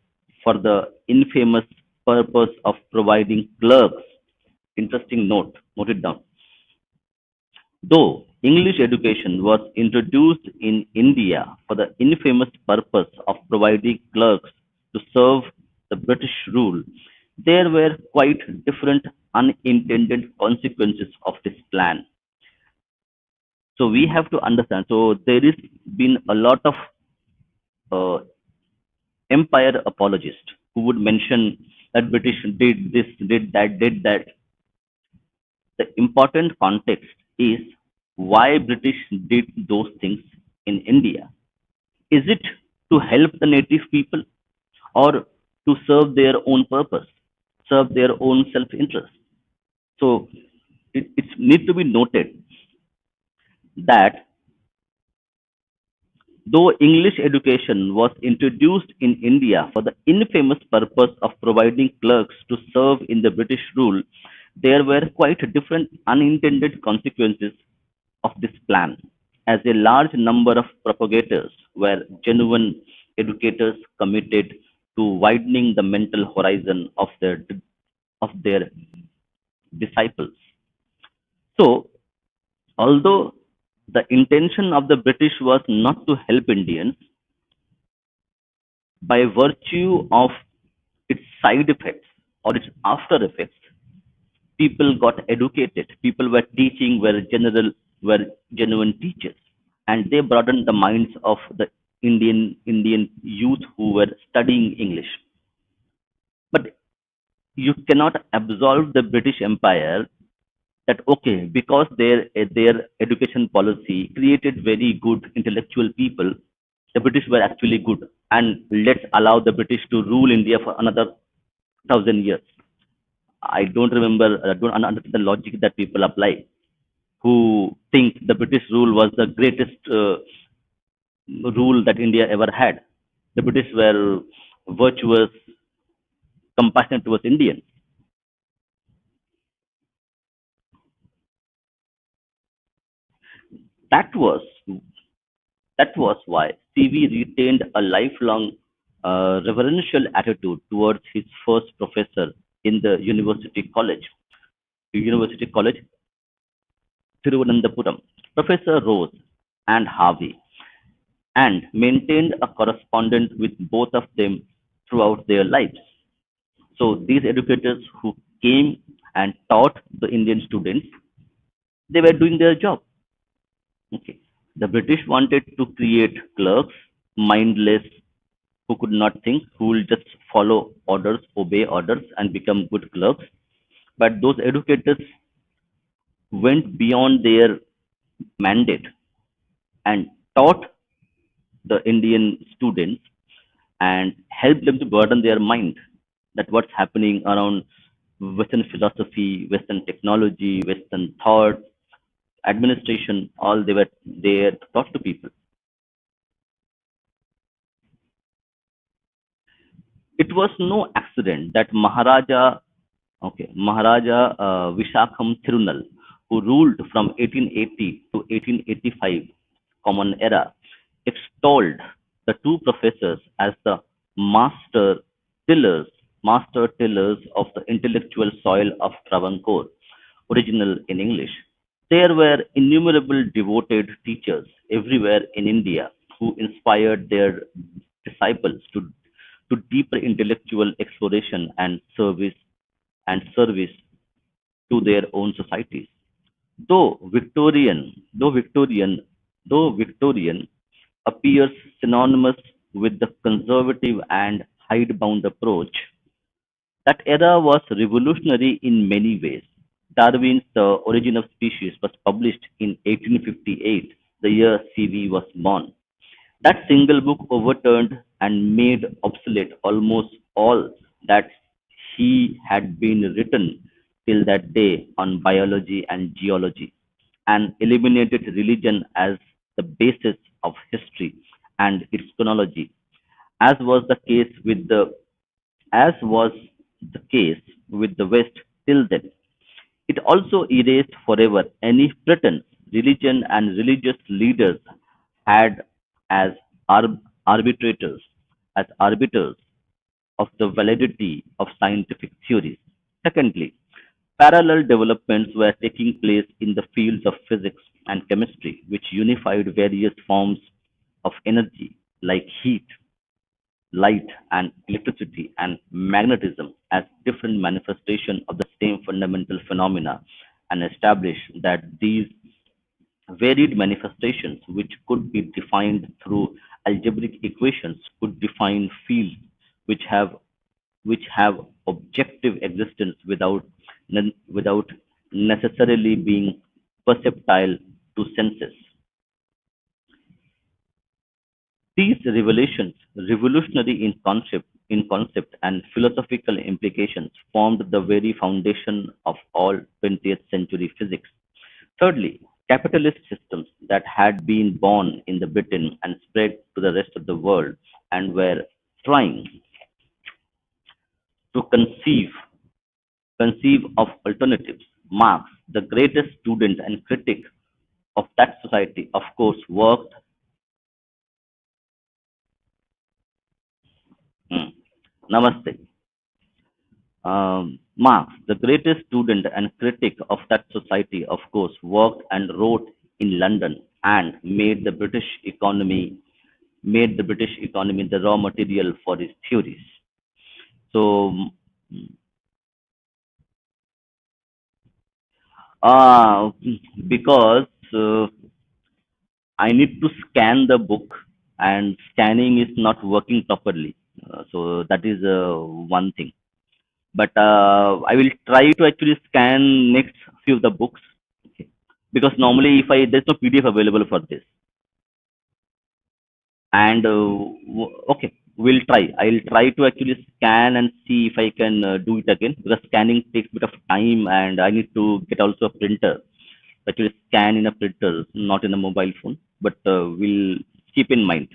infamous purpose of providing clerks, interesting note, note it down. Though English education was introduced in India for the infamous purpose of providing clerks to serve the British rule, there were quite different unintended consequences of this plan. So we have to understand. So there is been a lot of uh, empire apologists who would mention that British did this, did that. The important context is why British did those things in India. Is it to help the native people or to serve their own purpose, serve their own self-interest? So it needs to be noted that though English education was introduced in India for the infamous purpose of providing clerks to serve in the British rule, there were quite different unintended consequences of this plan, as a large number of propagators were genuine educators committed to widening the mental horizon of their disciples. So, although the intention of the British was not to help Indians, by virtue of its side effects or its after effects, people got educated. People were teaching, were genuine teachers, and they broadened the minds of the Indian youth who were studying English. But you cannot absolve the British Empire that okay, because their education policy created very good intellectual people, The British were actually good, and let's allow the British to rule India for another 1,000 years. I don't remember, don't understand the logic that people apply who think the British rule was the greatest rule that India ever had. The British were virtuous, compassionate towards Indians. That was that was why CV retained a lifelong reverential attitude towards his first professor in the University College, Thiruvananthapuram, Professor Rose and Harvey, and maintained a correspondence with both of them throughout their lives. So these educators who came and taught the Indian students, they were doing their job. Okay. The British wanted to create clerks, mindless, who could not think, who will just follow orders, obey orders, and become good clerks. But those educators went beyond their mandate and taught the Indian students and helped them to broaden their mind that what's happening around Western philosophy, Western technology, Western thought, administration, all they were there to talk to people. It was no accident that Maharaja Vishakham Thirunal, who ruled from 1880 to 1885, Common Era, extolled the two professors as the master tillers, master tillers of the intellectual soil of Travancore, original in English. There were innumerable devoted teachers everywhere in India who inspired their disciples to deeper intellectual exploration and service to their own societies. Though Victorian, though Victorian, though Victorian appears synonymous with the conservative and hidebound approach, that era was revolutionary in many ways. Darwin's The Origin of Species was published in 1858, the year CV was born. That single book overturned and made obsolete almost all that he had been written till that day on biology and geology, and eliminated religion as the basis of history and its chronology, as was the case with the as was the case with the West till then. It also erased forever any pretense religion and religious leaders had as arbitrators, as arbiters of the validity of scientific theories. Secondly, parallel developments were taking place in the fields of physics and chemistry, which unified various forms of energy like heat, light, and electricity and magnetism as different manifestations of the same fundamental phenomena, and established that these varied manifestations, which could be defined through algebraic equations, could define fields which have objective existence without necessarily being perceptible to senses. These revelations, revolutionary in concept and philosophical implications, formed the very foundation of all 20th century physics. Thirdly, capitalist systems that had been born in the Britain and spread to the rest of the world and were trying to conceive of alternatives. Marx, the greatest student and critic of that society, of course, worked. Hmm, Namaste. Marx, the greatest student and critic of that society, of course, worked and wrote in London and made the British economy the raw material for his theories. So, uh, because I need to scan the book, and scanning is not working properly. So that is one thing. But I will try to actually scan next few of the books. Okay. Because normally, if I there's no PDF available for this, And okay, we'll try. I'll try to actually scan and see if I can do it again, because scanning takes a bit of time, and I need to get also a printer, actually scan in a printer, not in a mobile phone. But we'll keep in mind,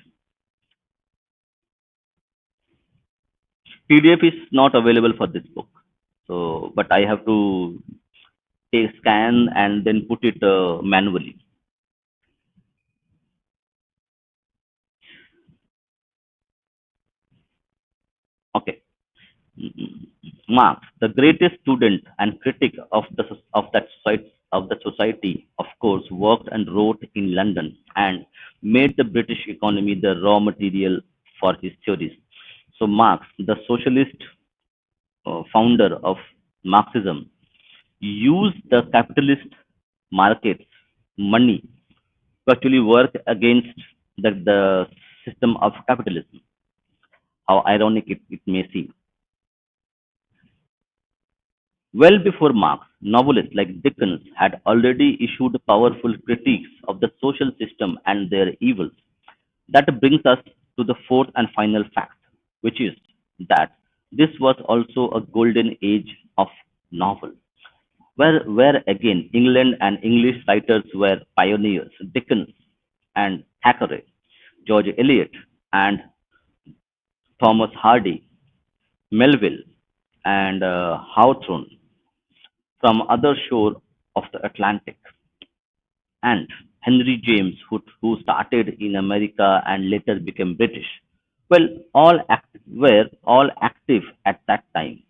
PDF is not available for this book. So but I have to take scan and then put it manually. Okay. Mm, Marx, the greatest student and critic of the society, of course, worked and wrote in London and made the British economy the raw material for his theories. So Marx, the socialist founder of Marxism, used the capitalist markets, money, to actually work against the system of capitalism. How ironic it may seem. Well before Marx, novelists like Dickens had already issued powerful critiques of the social system and their evils. That brings us to the fourth and final fact, which is that this was also a golden age of novel, where again England and English writers were pioneers. Dickens and Thackeray, George Eliot and Thomas Hardy, Melville and Hawthorne from other shore of the Atlantic, and Henry James, who started in America and later became British, well, were all active at that time.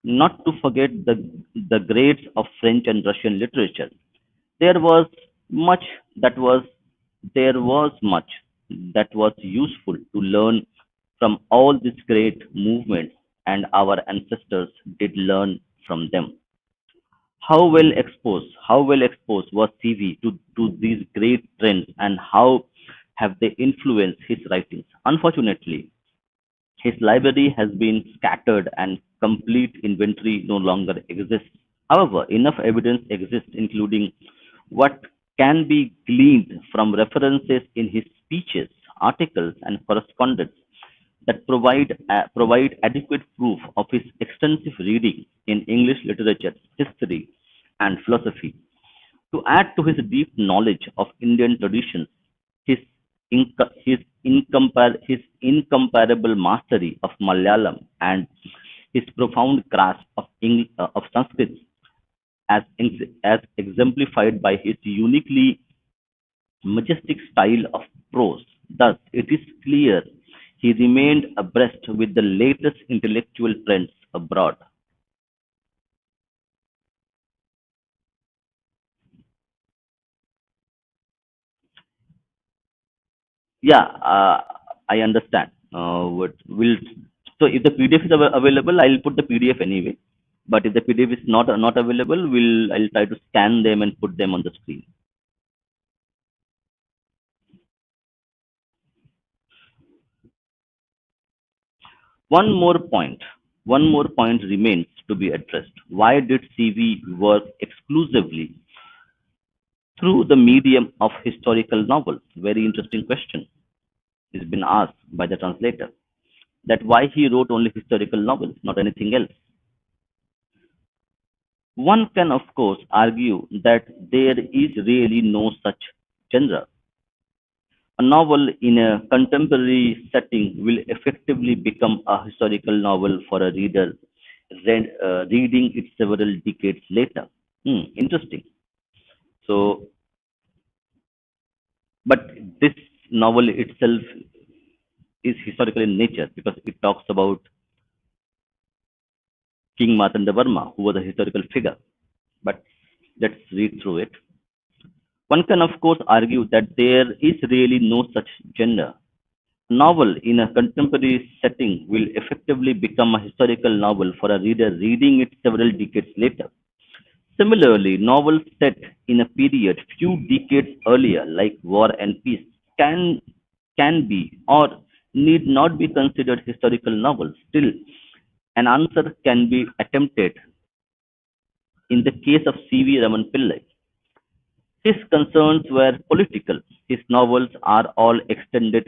Not to forget the greats of French and Russian literature. There was much that was there was much that was useful to learn from all these great movements, and our ancestors did learn from them. How well exposed was CV to these great trends, and how have they influenced his writings? Unfortunately, his library has been scattered and complete inventory no longer exists. However, enough evidence exists, including what can be gleaned from references in his speeches, articles, and correspondence, that provide adequate proof of his extensive reading in English literature, history, and philosophy. To add to his deep knowledge of Indian traditions, his, his incomparable mastery of Malayalam, and his profound grasp of Sanskrit, as exemplified by his uniquely majestic style of prose. Thus, it is clear he remained abreast with the latest intellectual trends abroad. Yeah, I understand. What will so if the PDF is available, I'll put the PDF anyway. But if the PDF is not available, I'll try to scan them and put them on the screen. One more point. One more point remains to be addressed. Why did CV work exclusively through the medium of historical novels? Very interesting question has been asked by the translator. That why he wrote only historical novels, not anything else. One can, of course, argue that there is really no such genre. A novel in a contemporary setting will effectively become a historical novel for a reader reading it several decades later. Interesting. So, but this novel itself is historical in nature, because it talks about King Marthandavarma, who was a historical figure. But let's read through it. One can, of course, argue that there is really no such genre. A novel in a contemporary setting will effectively become a historical novel for a reader reading it several decades later. Similarly, novels set in a period few decades earlier, like War and Peace, can be or need not be considered historical novels. Still, an answer can be attempted in the case of C.V. Raman Pillai. His concerns were political. His novels are all extended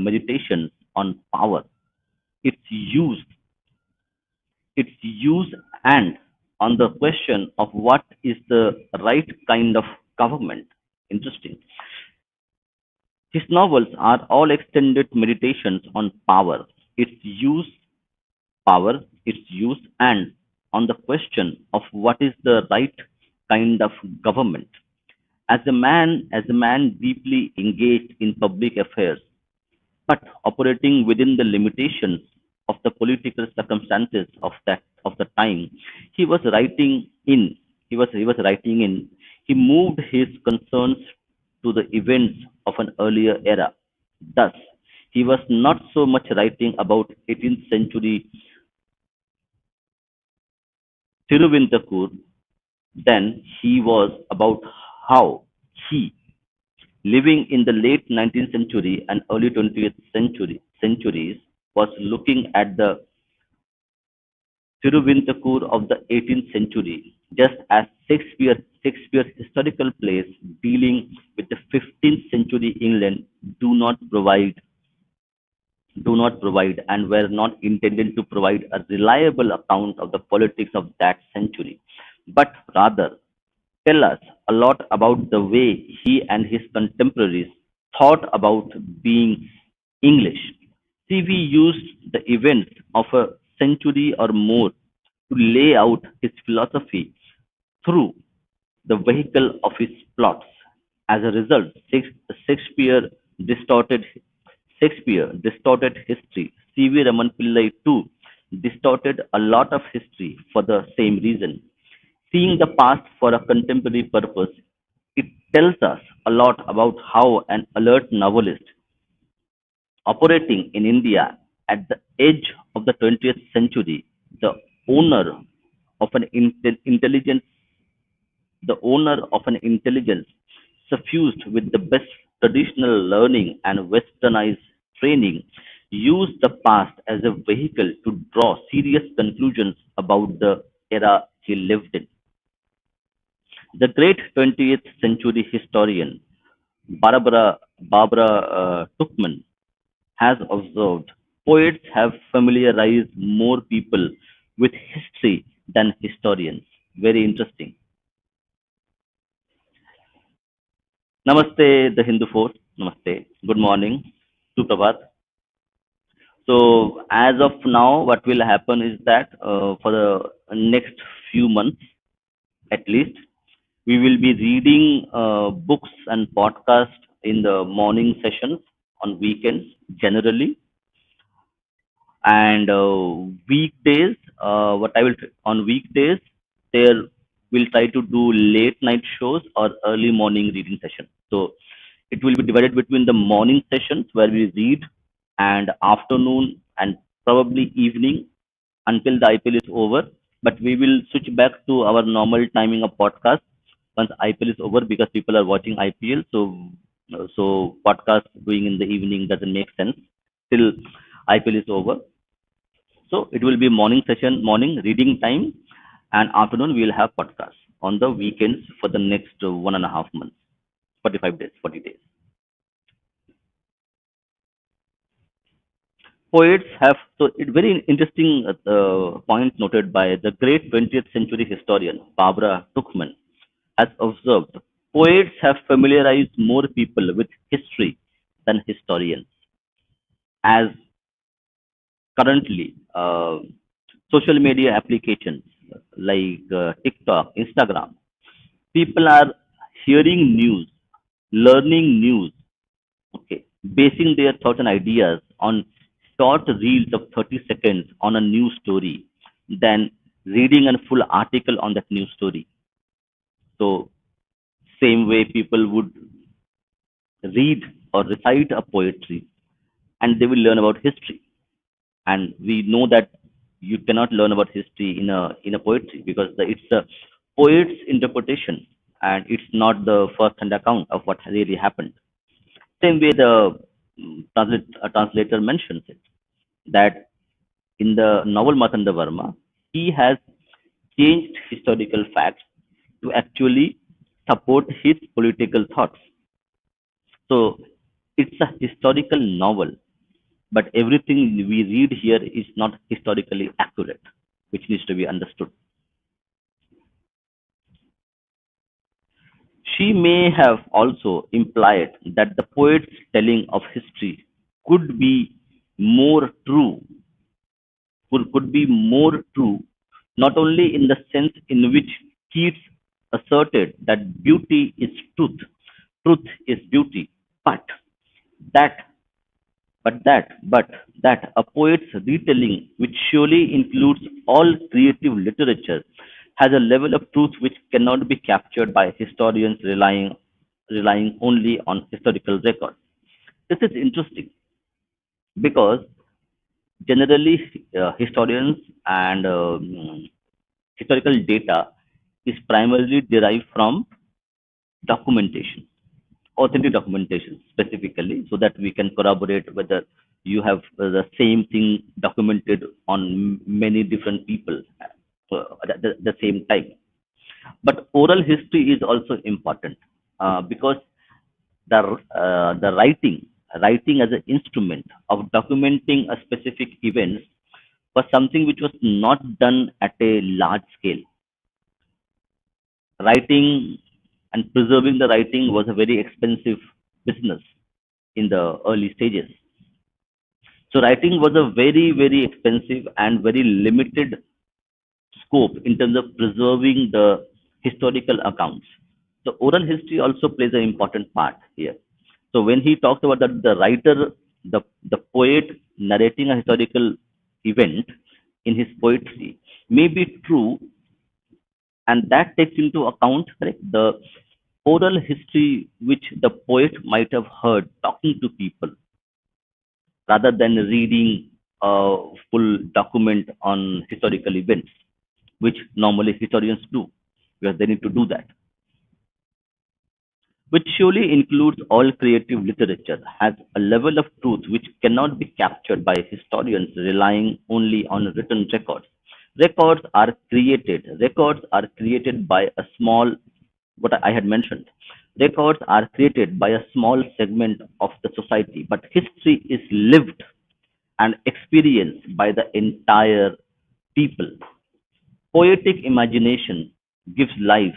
meditations on power, its use, its use, and on the question of what is the right kind of government. Interesting. His novels are all extended meditations on power, its use, and on the question of what is the right kind of government. As a man deeply engaged in public affairs, but operating within the limitations of the political circumstances of the time he was writing in, he was writing in, he moved his concerns to the events of an earlier era. Thus, he was not so much writing about 18th century Tiruvintakur than he was about how he, living in the late 19th century and early 20th centuries, was looking at the Tiruvintakur of the 18th century, just as Shakespeare's historical plays dealing with the 15th century England do not provide and were not intended to provide a reliable account of the politics of that century, but rather tell us a lot about the way he and his contemporaries thought about being English. CV used the events of a century or more to lay out his philosophy through the vehicle of his plots. As a result, Shakespeare distorted Shakespeare distorted history. C.V. Raman Pillai too distorted a lot of history for the same reason. Seeing the past for a contemporary purpose, it tells us a lot about how an alert novelist operating in India at the edge of the 20th century, the owner of an intelligence the owner of an intelligence suffused with the best traditional learning and westernized training, used the past as a vehicle to draw serious conclusions about the era he lived in. The great 20th century historian Barbara Tuchman has observed poets have familiarized more people with history than historians. Very interesting. Namaste, the Hindu force. Namaste. Good morning. Suprabhat. So, as of now, what will happen is that for the next few months, at least, we will be reading books and podcasts in the morning sessions on weekends generally, and weekdays. What I will on weekdays there will try to do late night shows or early morning reading session. So it will be divided between the morning sessions where we read, and afternoon and probably evening until the IPL is over. But we will switch back to our normal timing of podcast once IPL is over, because people are watching IPL. So podcast doing in the evening doesn't make sense till IPL is over. So it will be morning session, morning reading time, and afternoon we will have podcast on the weekends for the next 1.5 months, 45 days, 40 days. Poets have, so it very interesting point noted by the great 20th century historian Barbara Tuchman has observed poets have familiarized more people with history than historians, as currently social media applications like TikTok, Instagram, people are hearing news, learning news, okay, basing their thoughts and ideas on short reels of 30 seconds on a news story than reading a full article on that news story. So, same way people would read or recite a poetry and they will learn about history. And we know that you cannot learn about history in a poetry, because it's a poet's interpretation and it's not the first hand account of what really happened. Same way the translator mentions it, that in the novel Marthandavarma, he has changed historical facts to actually support his political thoughts. So it's a historical novel, but everything we read here is not historically accurate, which needs to be understood. She may have also implied that the poet's telling of history could be more true, could be more true, not only in the sense in which Keats asserted that beauty is truth is beauty, but that but that a poet's retelling, which surely includes all creative literature, has a level of truth which cannot be captured by historians relying only on historical records. This is interesting because generally historians and historical data is primarily derived from documentation, authentic documentation specifically, so that we can corroborate whether you have the same thing documented on many different people at the same time. But oral history is also important because the writing as an instrument of documenting a specific event was something which was not done at a large scale. Writing and preserving the writing was a very expensive business in the early stages. So writing was a very expensive and very limited scope in terms of preserving the historical accounts. So oral history also plays an important part here. So when he talks about that the writer, the poet narrating a historical event in his poetry may be true, and that takes into account, correct, the oral history which the poet might have heard talking to people rather than reading a full document on historical events, which normally historians do, because they need to do that, which surely includes all creative literature, has a level of truth which cannot be captured by historians relying only on written records. Records are created by a small, what I had mentioned. Records are created by a small segment of the society, but history is lived and experienced by the entire people. Poetic imagination gives life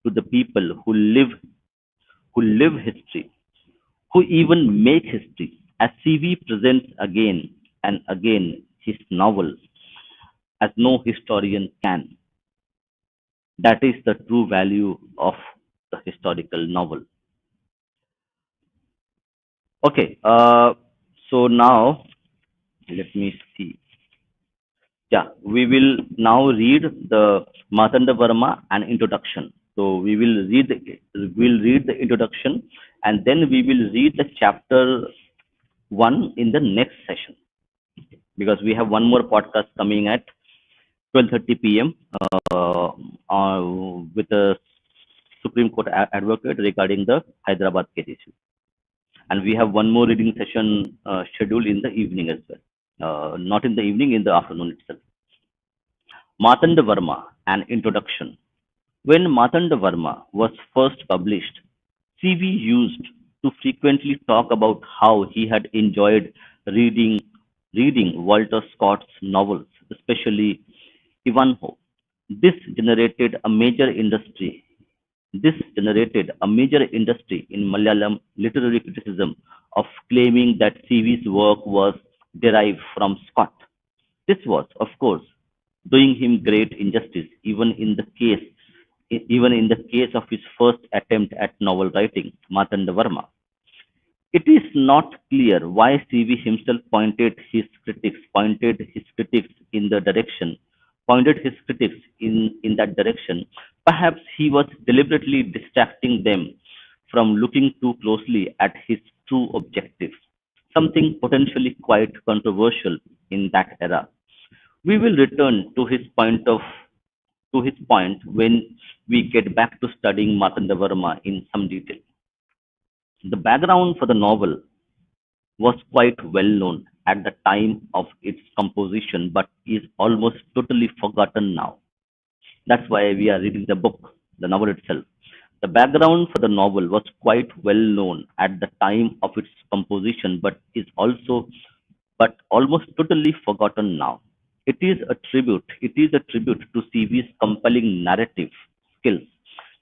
to the people who live history, who even make history, as CV presents again and again his novel as no historian can. That is the true value of the historical novel. Okay, so now let me see. Yeah, we will now read the Marthanda Varma and introduction. So we'll read the introduction, and then we will read the chapter one in the next session, because we have one more podcast coming at 12:30 p.m. With a Supreme Court advocate regarding the Hyderabad case issue, and we have one more reading session scheduled in the evening as well. Not in the evening, in the afternoon itself. Marthanda Varma, an introduction. When Marthanda Varma was first published, CV used to frequently talk about how he had enjoyed reading reading Walter Scott's novels, especially Ivanhoe. This generated a major industry. This generated a major industry in Malayalam literary criticism of claiming that CV's work was derived from Scott. This was, of course, doing him great injustice, even in the case of his first attempt at novel writing, Marthanda Varma. It is not clear why CV himself pointed his critics in the direction, pointed his critics in that direction. Perhaps he was deliberately distracting them from looking too closely at his true objectives, something potentially quite controversial in that era. We will return to his point when we get back to studying Marthanda Varma in some detail. The background for the novel was quite well known at the time of its composition, but is almost totally forgotten now. That's why we are reading the book, the novel itself. The background for the novel was quite well known at the time of its composition, but almost totally forgotten now. It is a tribute to CV's compelling narrative skills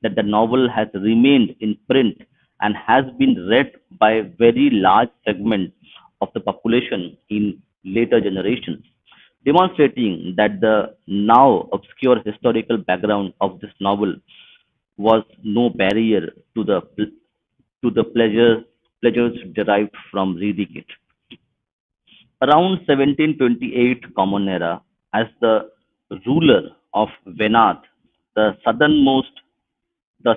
that the novel has remained in print and has been read by a very large segment of the population in later generations, demonstrating that the now obscure historical background of this novel was no barrier to the pleasures derived from reading it. Around 1728 Common Era, as the ruler of Venad, the the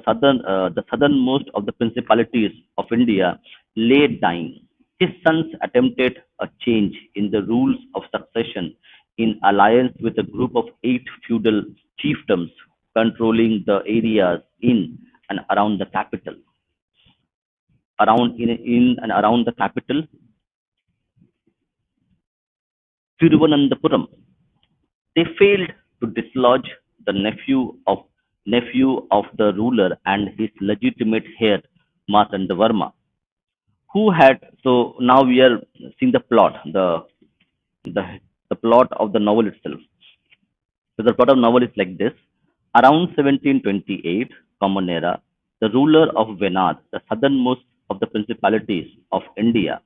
southernmost of the principalities of India, lay dying. His sons attempted a change in the rules of succession in alliance with a group of eight feudal chiefdoms controlling the areas and around the capital. In and around the capital, Thiruvananthapuram. They failed to dislodge the nephew of the ruler and his legitimate heir, Marthandavarma, who had. So now we are seeing the the plot of the novel itself. So the plot of novel is like this: around 1728 Common Era, the ruler of Venad, the southernmost of the principalities of India,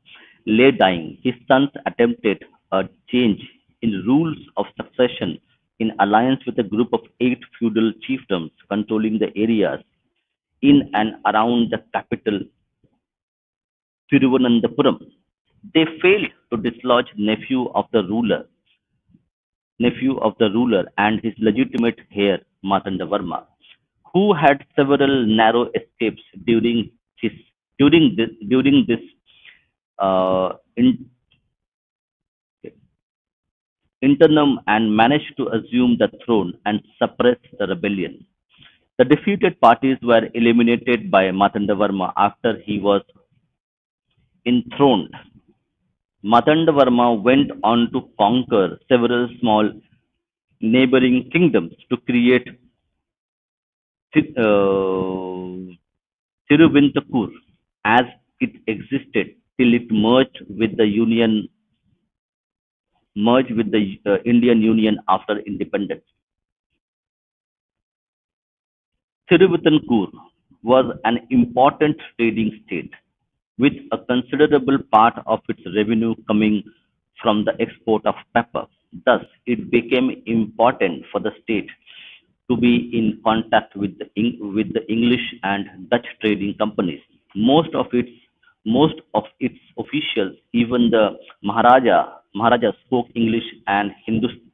lay dying. His sons attempted a change in rules of succession in alliance with a group of eight feudal chiefdoms controlling the areas in and around the capital Thiruvananthapuram. They failed to dislodge nephew of the ruler and his legitimate heir Marthanda Varma, who had several narrow escapes his during this uh, in, interim and managed to assume the throne and suppress the rebellion. The defeated parties were eliminated by Marthandavarma after he was enthroned. Marthandavarma went on to conquer several small neighboring kingdoms to create Thiruvintakur as it existed till it merged with the Indian Union after independence. Thiruvitankur was an important trading state, with a considerable part of its revenue coming from the export of pepper. Thus, it became important for the state to be in contact with with the English and Dutch trading companies. Most of its officials, even the Maharaja spoke English and Hindustani.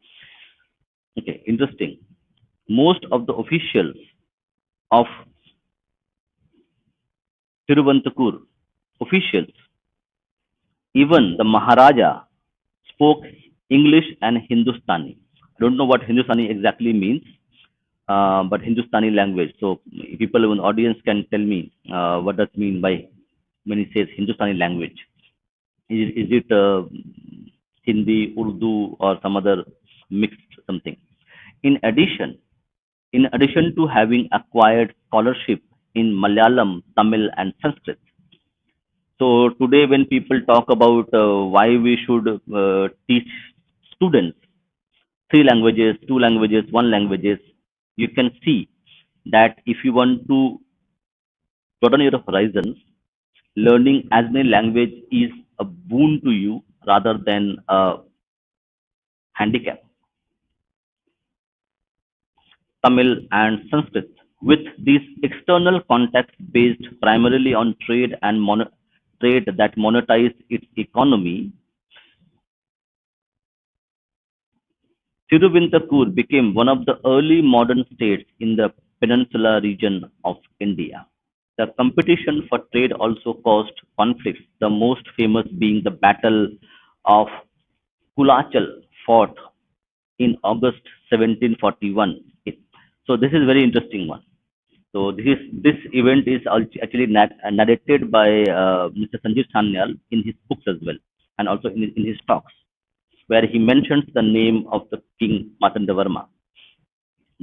Okay, interesting. Most of the officials of Tiruvantakur, officials, even the Maharaja, spoke English and Hindustani. I don't know what Hindustani exactly means, but Hindustani language. So people in the audience can tell me what does mean by when he says Hindustani language. Is it Hindi, Urdu, or some other mixed something? In addition, in addition to having acquired scholarship in Malayalam, Tamil, and Sanskrit. So today, when people talk about why we should teach students three languages, two languages, one languages, you can see that if you want to broaden your horizons, learning as many language is a boon to you rather than a handicap. Tamil and Sanskrit, with these external contacts based primarily on trade that monetize its economy, Tiruvintakur became one of the early modern states in the peninsula region of India. The competition for trade also caused conflicts, the most famous being the Battle of Kulachal fought in August 1741. So this is very interesting one. So this event is actually narrated by Mr. Sanjeev Sanyal in his books as well, and also in his talks, where he mentions the name of the king Marthandavarma.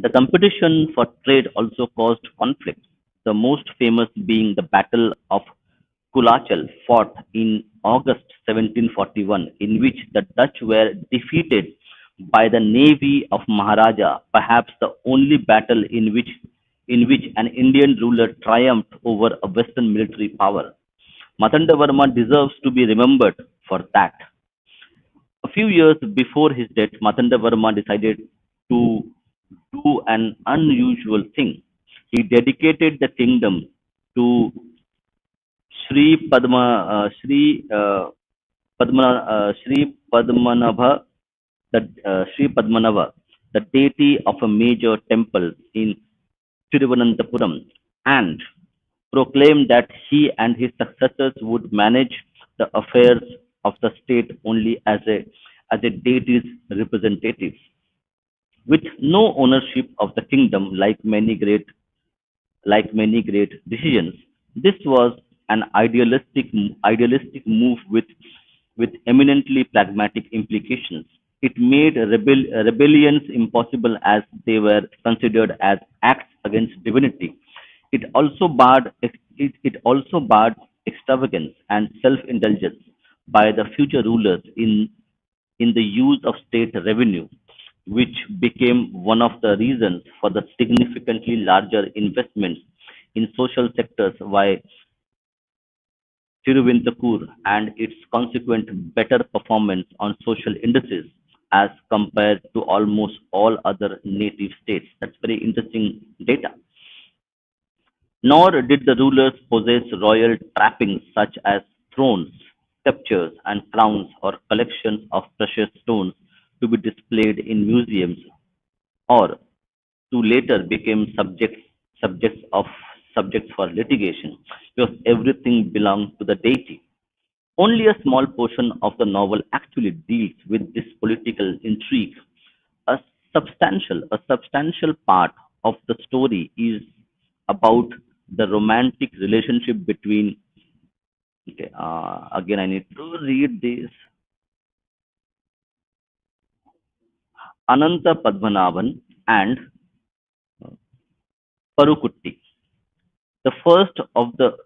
The competition for trade also caused conflict, the most famous being the Battle of Kulachal, fought in August 1741, in which the Dutch were defeated by the navy of Maharaja, perhaps the only battle in which an Indian ruler triumphed over a Western military power. Marthandavarma deserves to be remembered for that. A few years before his death, Marthandavarma decided to do an unusual thing. He dedicated the kingdom to Sri Padmanabha, the deity of a major temple in Tiruvananthapuram, and proclaimed that he and his successors would manage the affairs of the state only as a deity's representatives, with no ownership of the kingdom like many great decisions. This was an idealistic move with eminently pragmatic implications. It made rebellions impossible as they were considered as acts against divinity. It also barred extravagance and self-indulgence by the future rulers in the use of state revenue, which became one of the reasons for the significantly larger investments in social sectors by Tiruvintakur and its consequent better performance on social indices as compared to almost all other native states. That's very interesting data. Nor did the rulers possess royal trappings such as thrones, scepters, and crowns or collections of precious stones to be displayed in museums or to later became subjects of subjects for litigation because everything belonged to the deity. Only a small portion of the novel actually deals with this political intrigue. A substantial part of the story is about the romantic relationship between. Okay, again, I need to read this. Ananthapadmanabhan and Parukutti. The first of the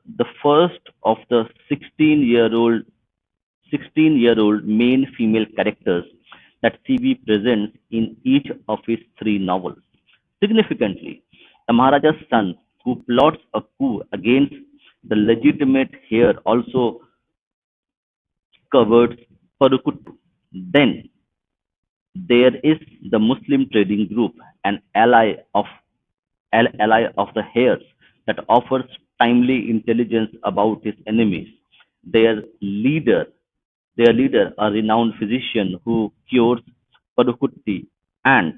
16-year-old main female characters that CV presents in each of his three novels. Significantly, the Maharaja's son, who plots a coup against the legitimate heir, also covers Parukuttu. Then there is the Muslim trading group, an ally of the heirs that offers timely intelligence about his enemies. Their leader, their leader, a renowned physician who cures Parukutti, and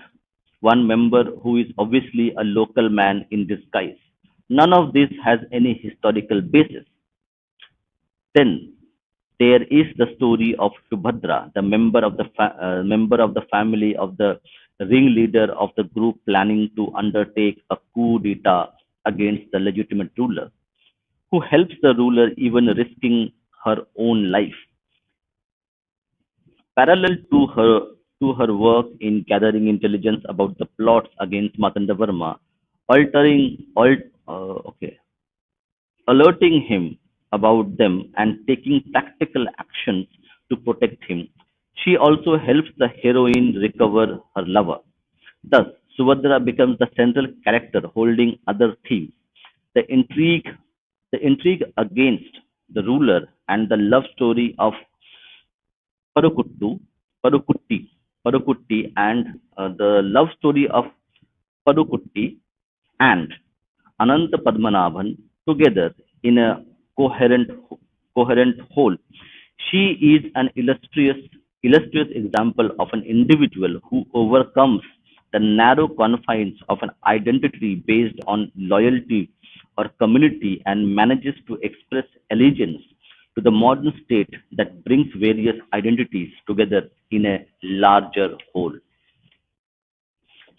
one member who is obviously a local man in disguise. None of this has any historical basis. Then there is the story of Subhadra, the member of the family of the ringleader of the group planning to undertake a coup d'etat against the legitimate ruler, who helps the ruler even risking her own life. Parallel to her work in gathering intelligence about the plots against Marthandavarma, altering, alt, okay, alerting him about them and taking practical actions to protect him. She also helps the heroine recover her lover. Thus, Subhadra becomes the central character holding other themes. The intrigue, the intrigue against the ruler and the love story of Parukuttu, Parukutti, Parukutti and the love story of Parukutti and Ananthapadmanabhan together in a coherent coherent whole. She is an illustrious example of an individual who overcomes the narrow confines of an identity based on loyalty or community and manages to express allegiance to the modern state that brings various identities together in a larger whole.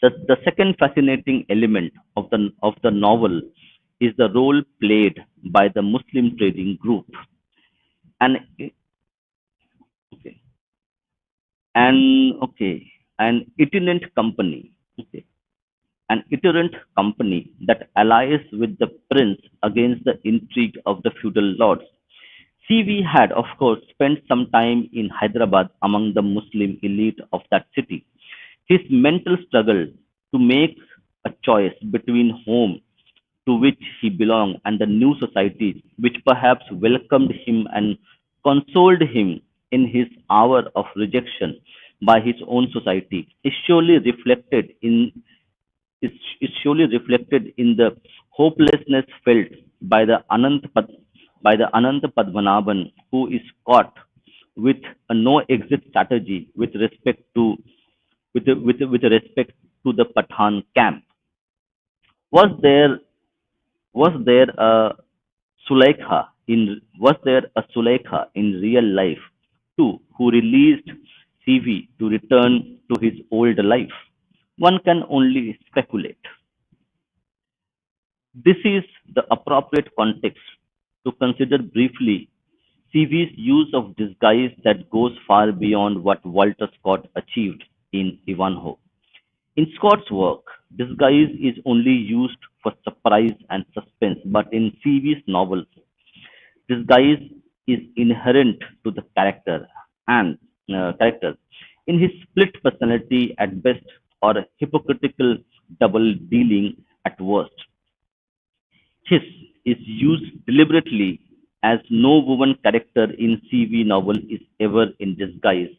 The second fascinating element of the novel is the role played by the Muslim trading group, an okay, an okay, an itinerant company. Okay, an itinerant company that allies with the prince against the intrigue of the feudal lords. CV had, of course, spent some time in Hyderabad among the Muslim elite of that city. His mental struggle to make a choice between home to which he belonged and the new society which perhaps welcomed him and consoled him in his hour of rejection by his own society is, is surely reflected in the hopelessness felt by the Ananthapadmanabhan, who is caught with a no exit strategy with respect to the Pathan camp. Was there was there a Sulaikha in real life too who released CV to return to his old life? One can only speculate. This is the appropriate context to consider briefly CV's use of disguise that goes far beyond what Walter Scott achieved in Ivanhoe. In Scott's work, disguise is only used for surprise and suspense, but in CV's novels, disguise is inherent to the character in his split personality at best or hypocritical double dealing at worst. His is used deliberately as no woman character in CV novel is ever in disguise,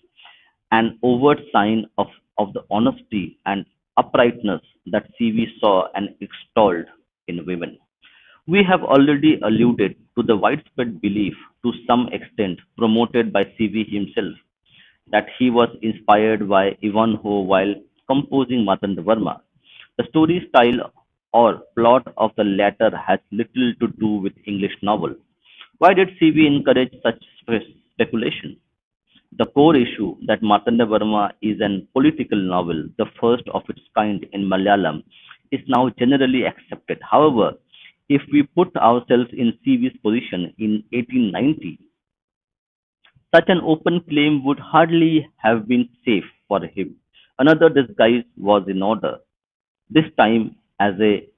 an overt sign of the honesty and uprightness that CV saw and extolled in women. We have already alluded to the widespread belief, to some extent promoted by CV himself, that he was inspired by Ivanhoe while composing Marthandavarma. The story style or plot of the latter has little to do with English novel. Why did CV encourage such speculation? The core issue that Marthanda Varma is an political novel, the first of its kind in Malayalam, is now generally accepted. However, if we put ourselves in CV's position in 1890, such an open claim would hardly have been safe for him. Another disguise was in order, this time as a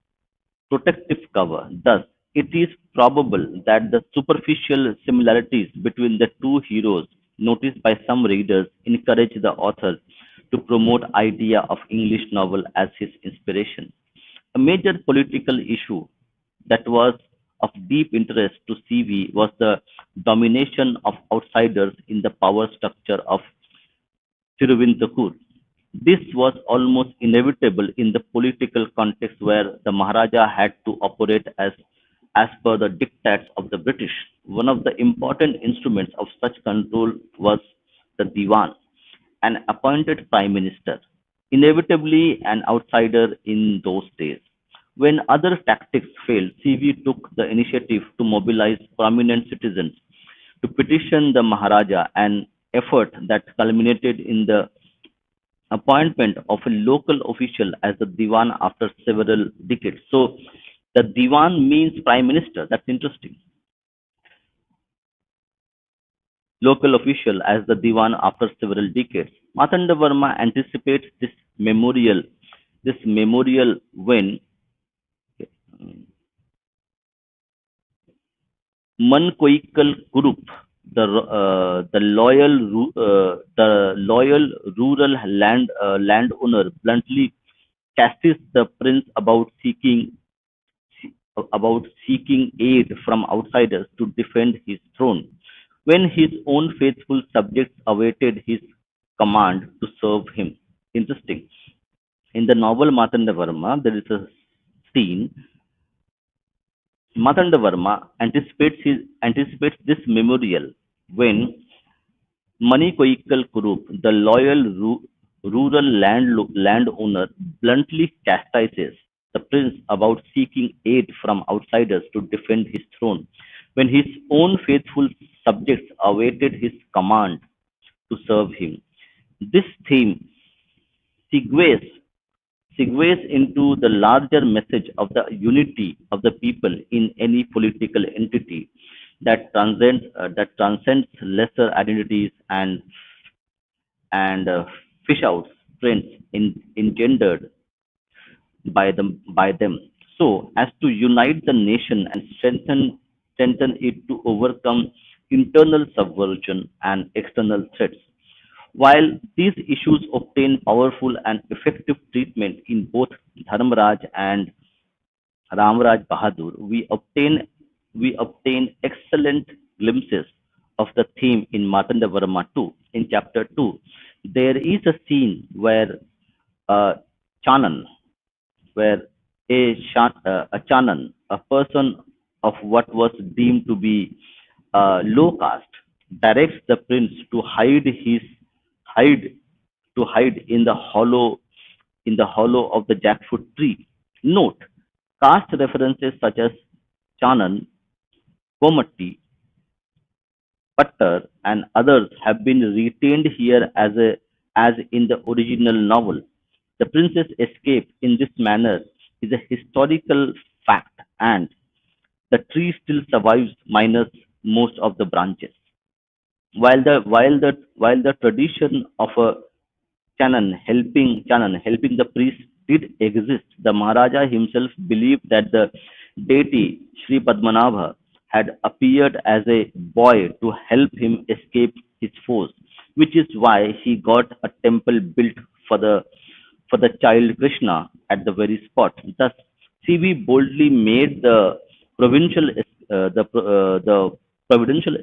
protective cover. Thus, it is probable that the superficial similarities between the two heroes noticed by some readers encouraged the author to promote idea of English novel as his inspiration. A major political issue that was of deep interest to CV was the domination of outsiders in the power structure of Tiruvintakur. This was almost inevitable in the political context where the Maharaja had to operate as per the diktats of the British. One of the important instruments of such control was the Diwan, an appointed prime minister, inevitably an outsider in those days. When other tactics failed, CV took the initiative to mobilize prominent citizens to petition the Maharaja, an effort that culminated in the appointment of a local official as the Diwan after several decades. So the Diwan means prime minister. That's interesting. Local official as the Diwan after several decades. Marthanda Varma anticipates this memorial when Mangoikkal Kuruppu, the loyal rural landowner, bluntly chastises the prince about seeking aid from outsiders to defend his throne, when his own faithful subjects awaited his command to serve him. Interesting. In the novel Marthandavarma, there is a scene. Marthandavarma anticipates this memorial when Mangoikkal Kuruppu, the loyal rural landowner, bluntly chastises the prince about seeking aid from outsiders to defend his throne, when his own faithful subjects awaited his command to serve him. This theme segues segues into the larger message of the unity of the people in any political entity that transcends lesser identities and fish outs trends engendered by them, so as to unite the nation and strengthen it to overcome internal subversion and external threats. While these issues obtain powerful and effective treatment in both Dharmaraj and Ramraj Bahadur, we obtain excellent glimpses of the theme in Marthandavarma 2. In chapter 2, there is a scene where uh, Chanan, where a Chanan, a person of what was deemed to be low caste, directs the prince hide hide in the hollow of the jackfruit tree. Note, caste references such as Chanan, Komatti, Pattar, and others have been retained here as in the original novel. The prince's escape in this manner is a historical fact, and the tree still survives minus most of the branches. While the tradition of a Chanan helping the priest did exist, the Maharaja himself believed that the deity Sri Padmanabha had appeared as a boy to help him escape his foes, which is why he got a temple built for the child Krishna at the very spot. Thus, CV boldly made the providential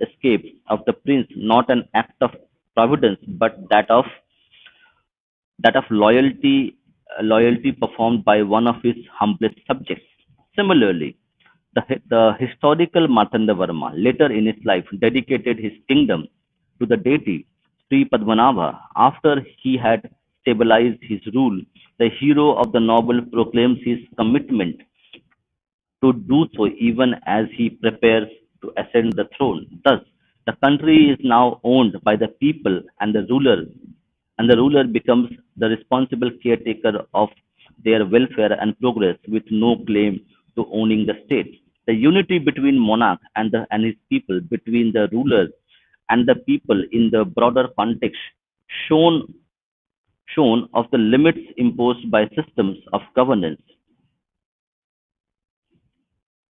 escape of the prince not an act of providence, but that of loyalty performed by one of his humblest subjects. Similarly, the historical Marthandavarma later in his life dedicated his kingdom to the deity Sri Padmanabha. After he had stabilized his rule, the hero of the novel proclaims his commitment to do so even as he prepares to ascend the throne. Thus, the country is now owned by the people, and the ruler becomes the responsible caretaker of their welfare and progress with no claim to owning the state. The unity between monarch and his people, between the ruler and the people in the broader context shown shown of the limits imposed by systems of governance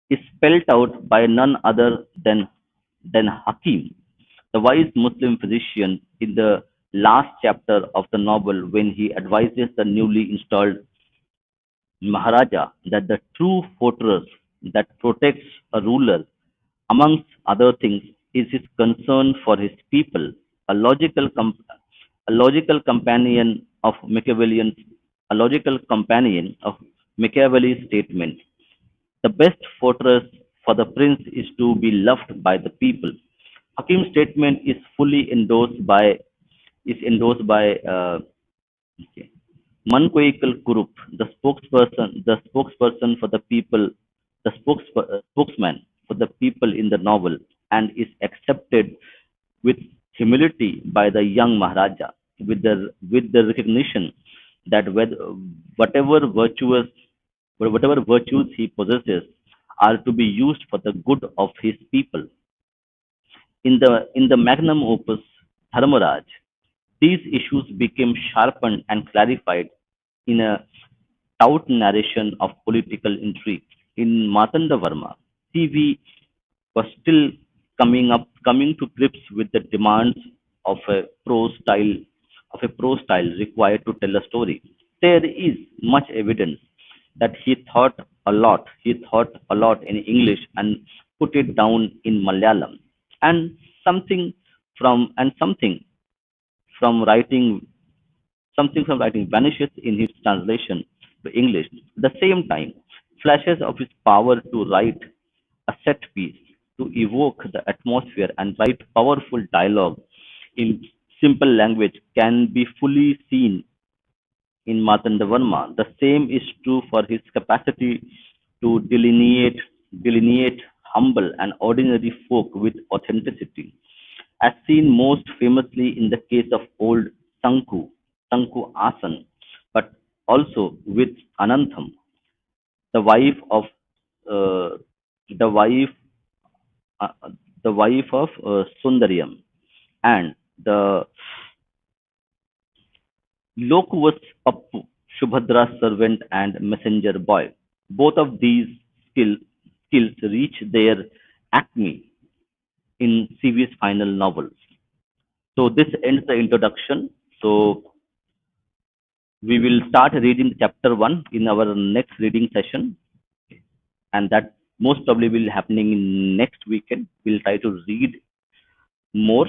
is spelled out by none other than Hakim, the wise Muslim physician, in the last chapter of the novel when he advises the newly installed Maharaja that the true fortress that protects a ruler, amongst other things, is his concern for his people, a a logical companion of Machiavellian, a logical companion of Machiavelli's statement. The best fortress for the prince is to be loved by the people. Hakim's statement is fully endorsed by okay, Mangoikkal Kuruppu, the spokesperson for the people, spokesman for the people in the novel, and is accepted with humility by the young Maharaja, with the recognition that whatever virtuous whatever virtues he possesses are to be used for the good of his people. In the magnum opus Dharmaraj, these issues became sharpened and clarified in a stout narration of political intrigue. In Marthandavarma, CV was still coming to grips with the demands of a prose style required to tell a story. There is much evidence that he thought a lot in English and put it down in Malayalam, and something something from writing vanishes in his translation to English. At the same time, flashes of his power to write a set piece, to evoke the atmosphere and write powerful dialogue in simple language can be fully seen in Marthandavarma. The same is true for his capacity to delineate humble and ordinary folk with authenticity, as seen most famously in the case of old Sanku Asan, but also with Anantham, the wife of uh, the wife uh, the wife of Sundaryam, and the loquacious Pappu. Subhadra's servant and messenger boy. Both of these skill, skills reach their acme in CV's final novel. So this ends the introduction. So we will start reading chapter 1 in our next reading session, and that most probably will happening in next weekend. We'll try to read more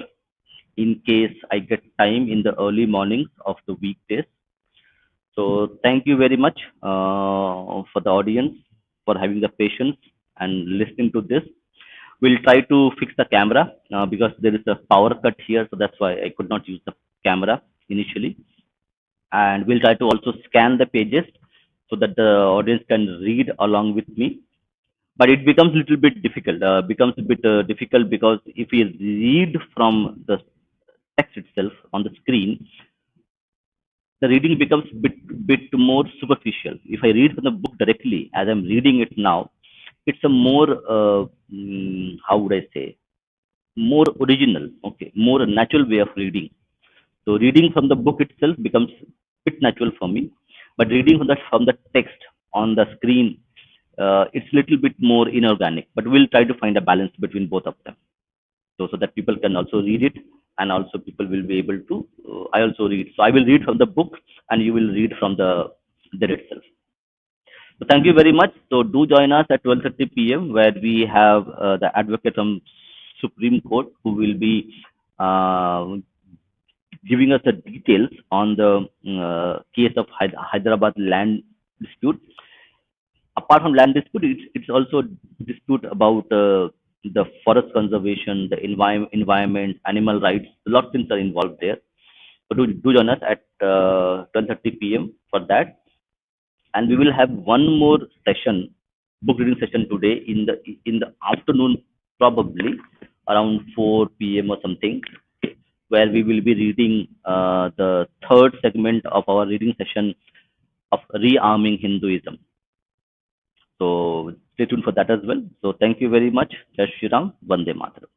in case I get time in the early mornings of the weekdays. So thank you very much for the audience for having the patience and listening to this. We'll try to fix the camera because there is a power cut here, so that's why I could not use the camera initially. And we'll try to also scan the pages so that the audience can read along with me. But it becomes a little bit difficult. Becomes a bit difficult because if we read from the text itself on the screen, the reading becomes bit more superficial. If I read from the book directly, as I'm reading it now, it's a more how would I say, more original, okay, more natural way of reading. So reading from the book itself becomes a bit natural for me, but reading from the text on the screen, it's a little bit more inorganic. But we'll try to find a balance between both of them, so that people can also read it, and also people will be able to. I also read, so I will read from the book, and you will read from the there itself. So thank you very much. So do join us at 12:30 p.m. where we have the advocate from Supreme Court who will be uh, giving us the details on the case of Hyderabad land dispute. Apart from land dispute, it's also dispute about the forest conservation, the environment, animal rights. A lot of things are involved there. So do join us at 12:30 p.m. for that, and we will have one more session, book reading session today in the afternoon, probably around 4 p.m. or something, where we will be reading the third segment of our reading session of rearming Hinduism. So stay tuned for that as well. So thank you very much. Jai Shri Ram, Vande Mataram.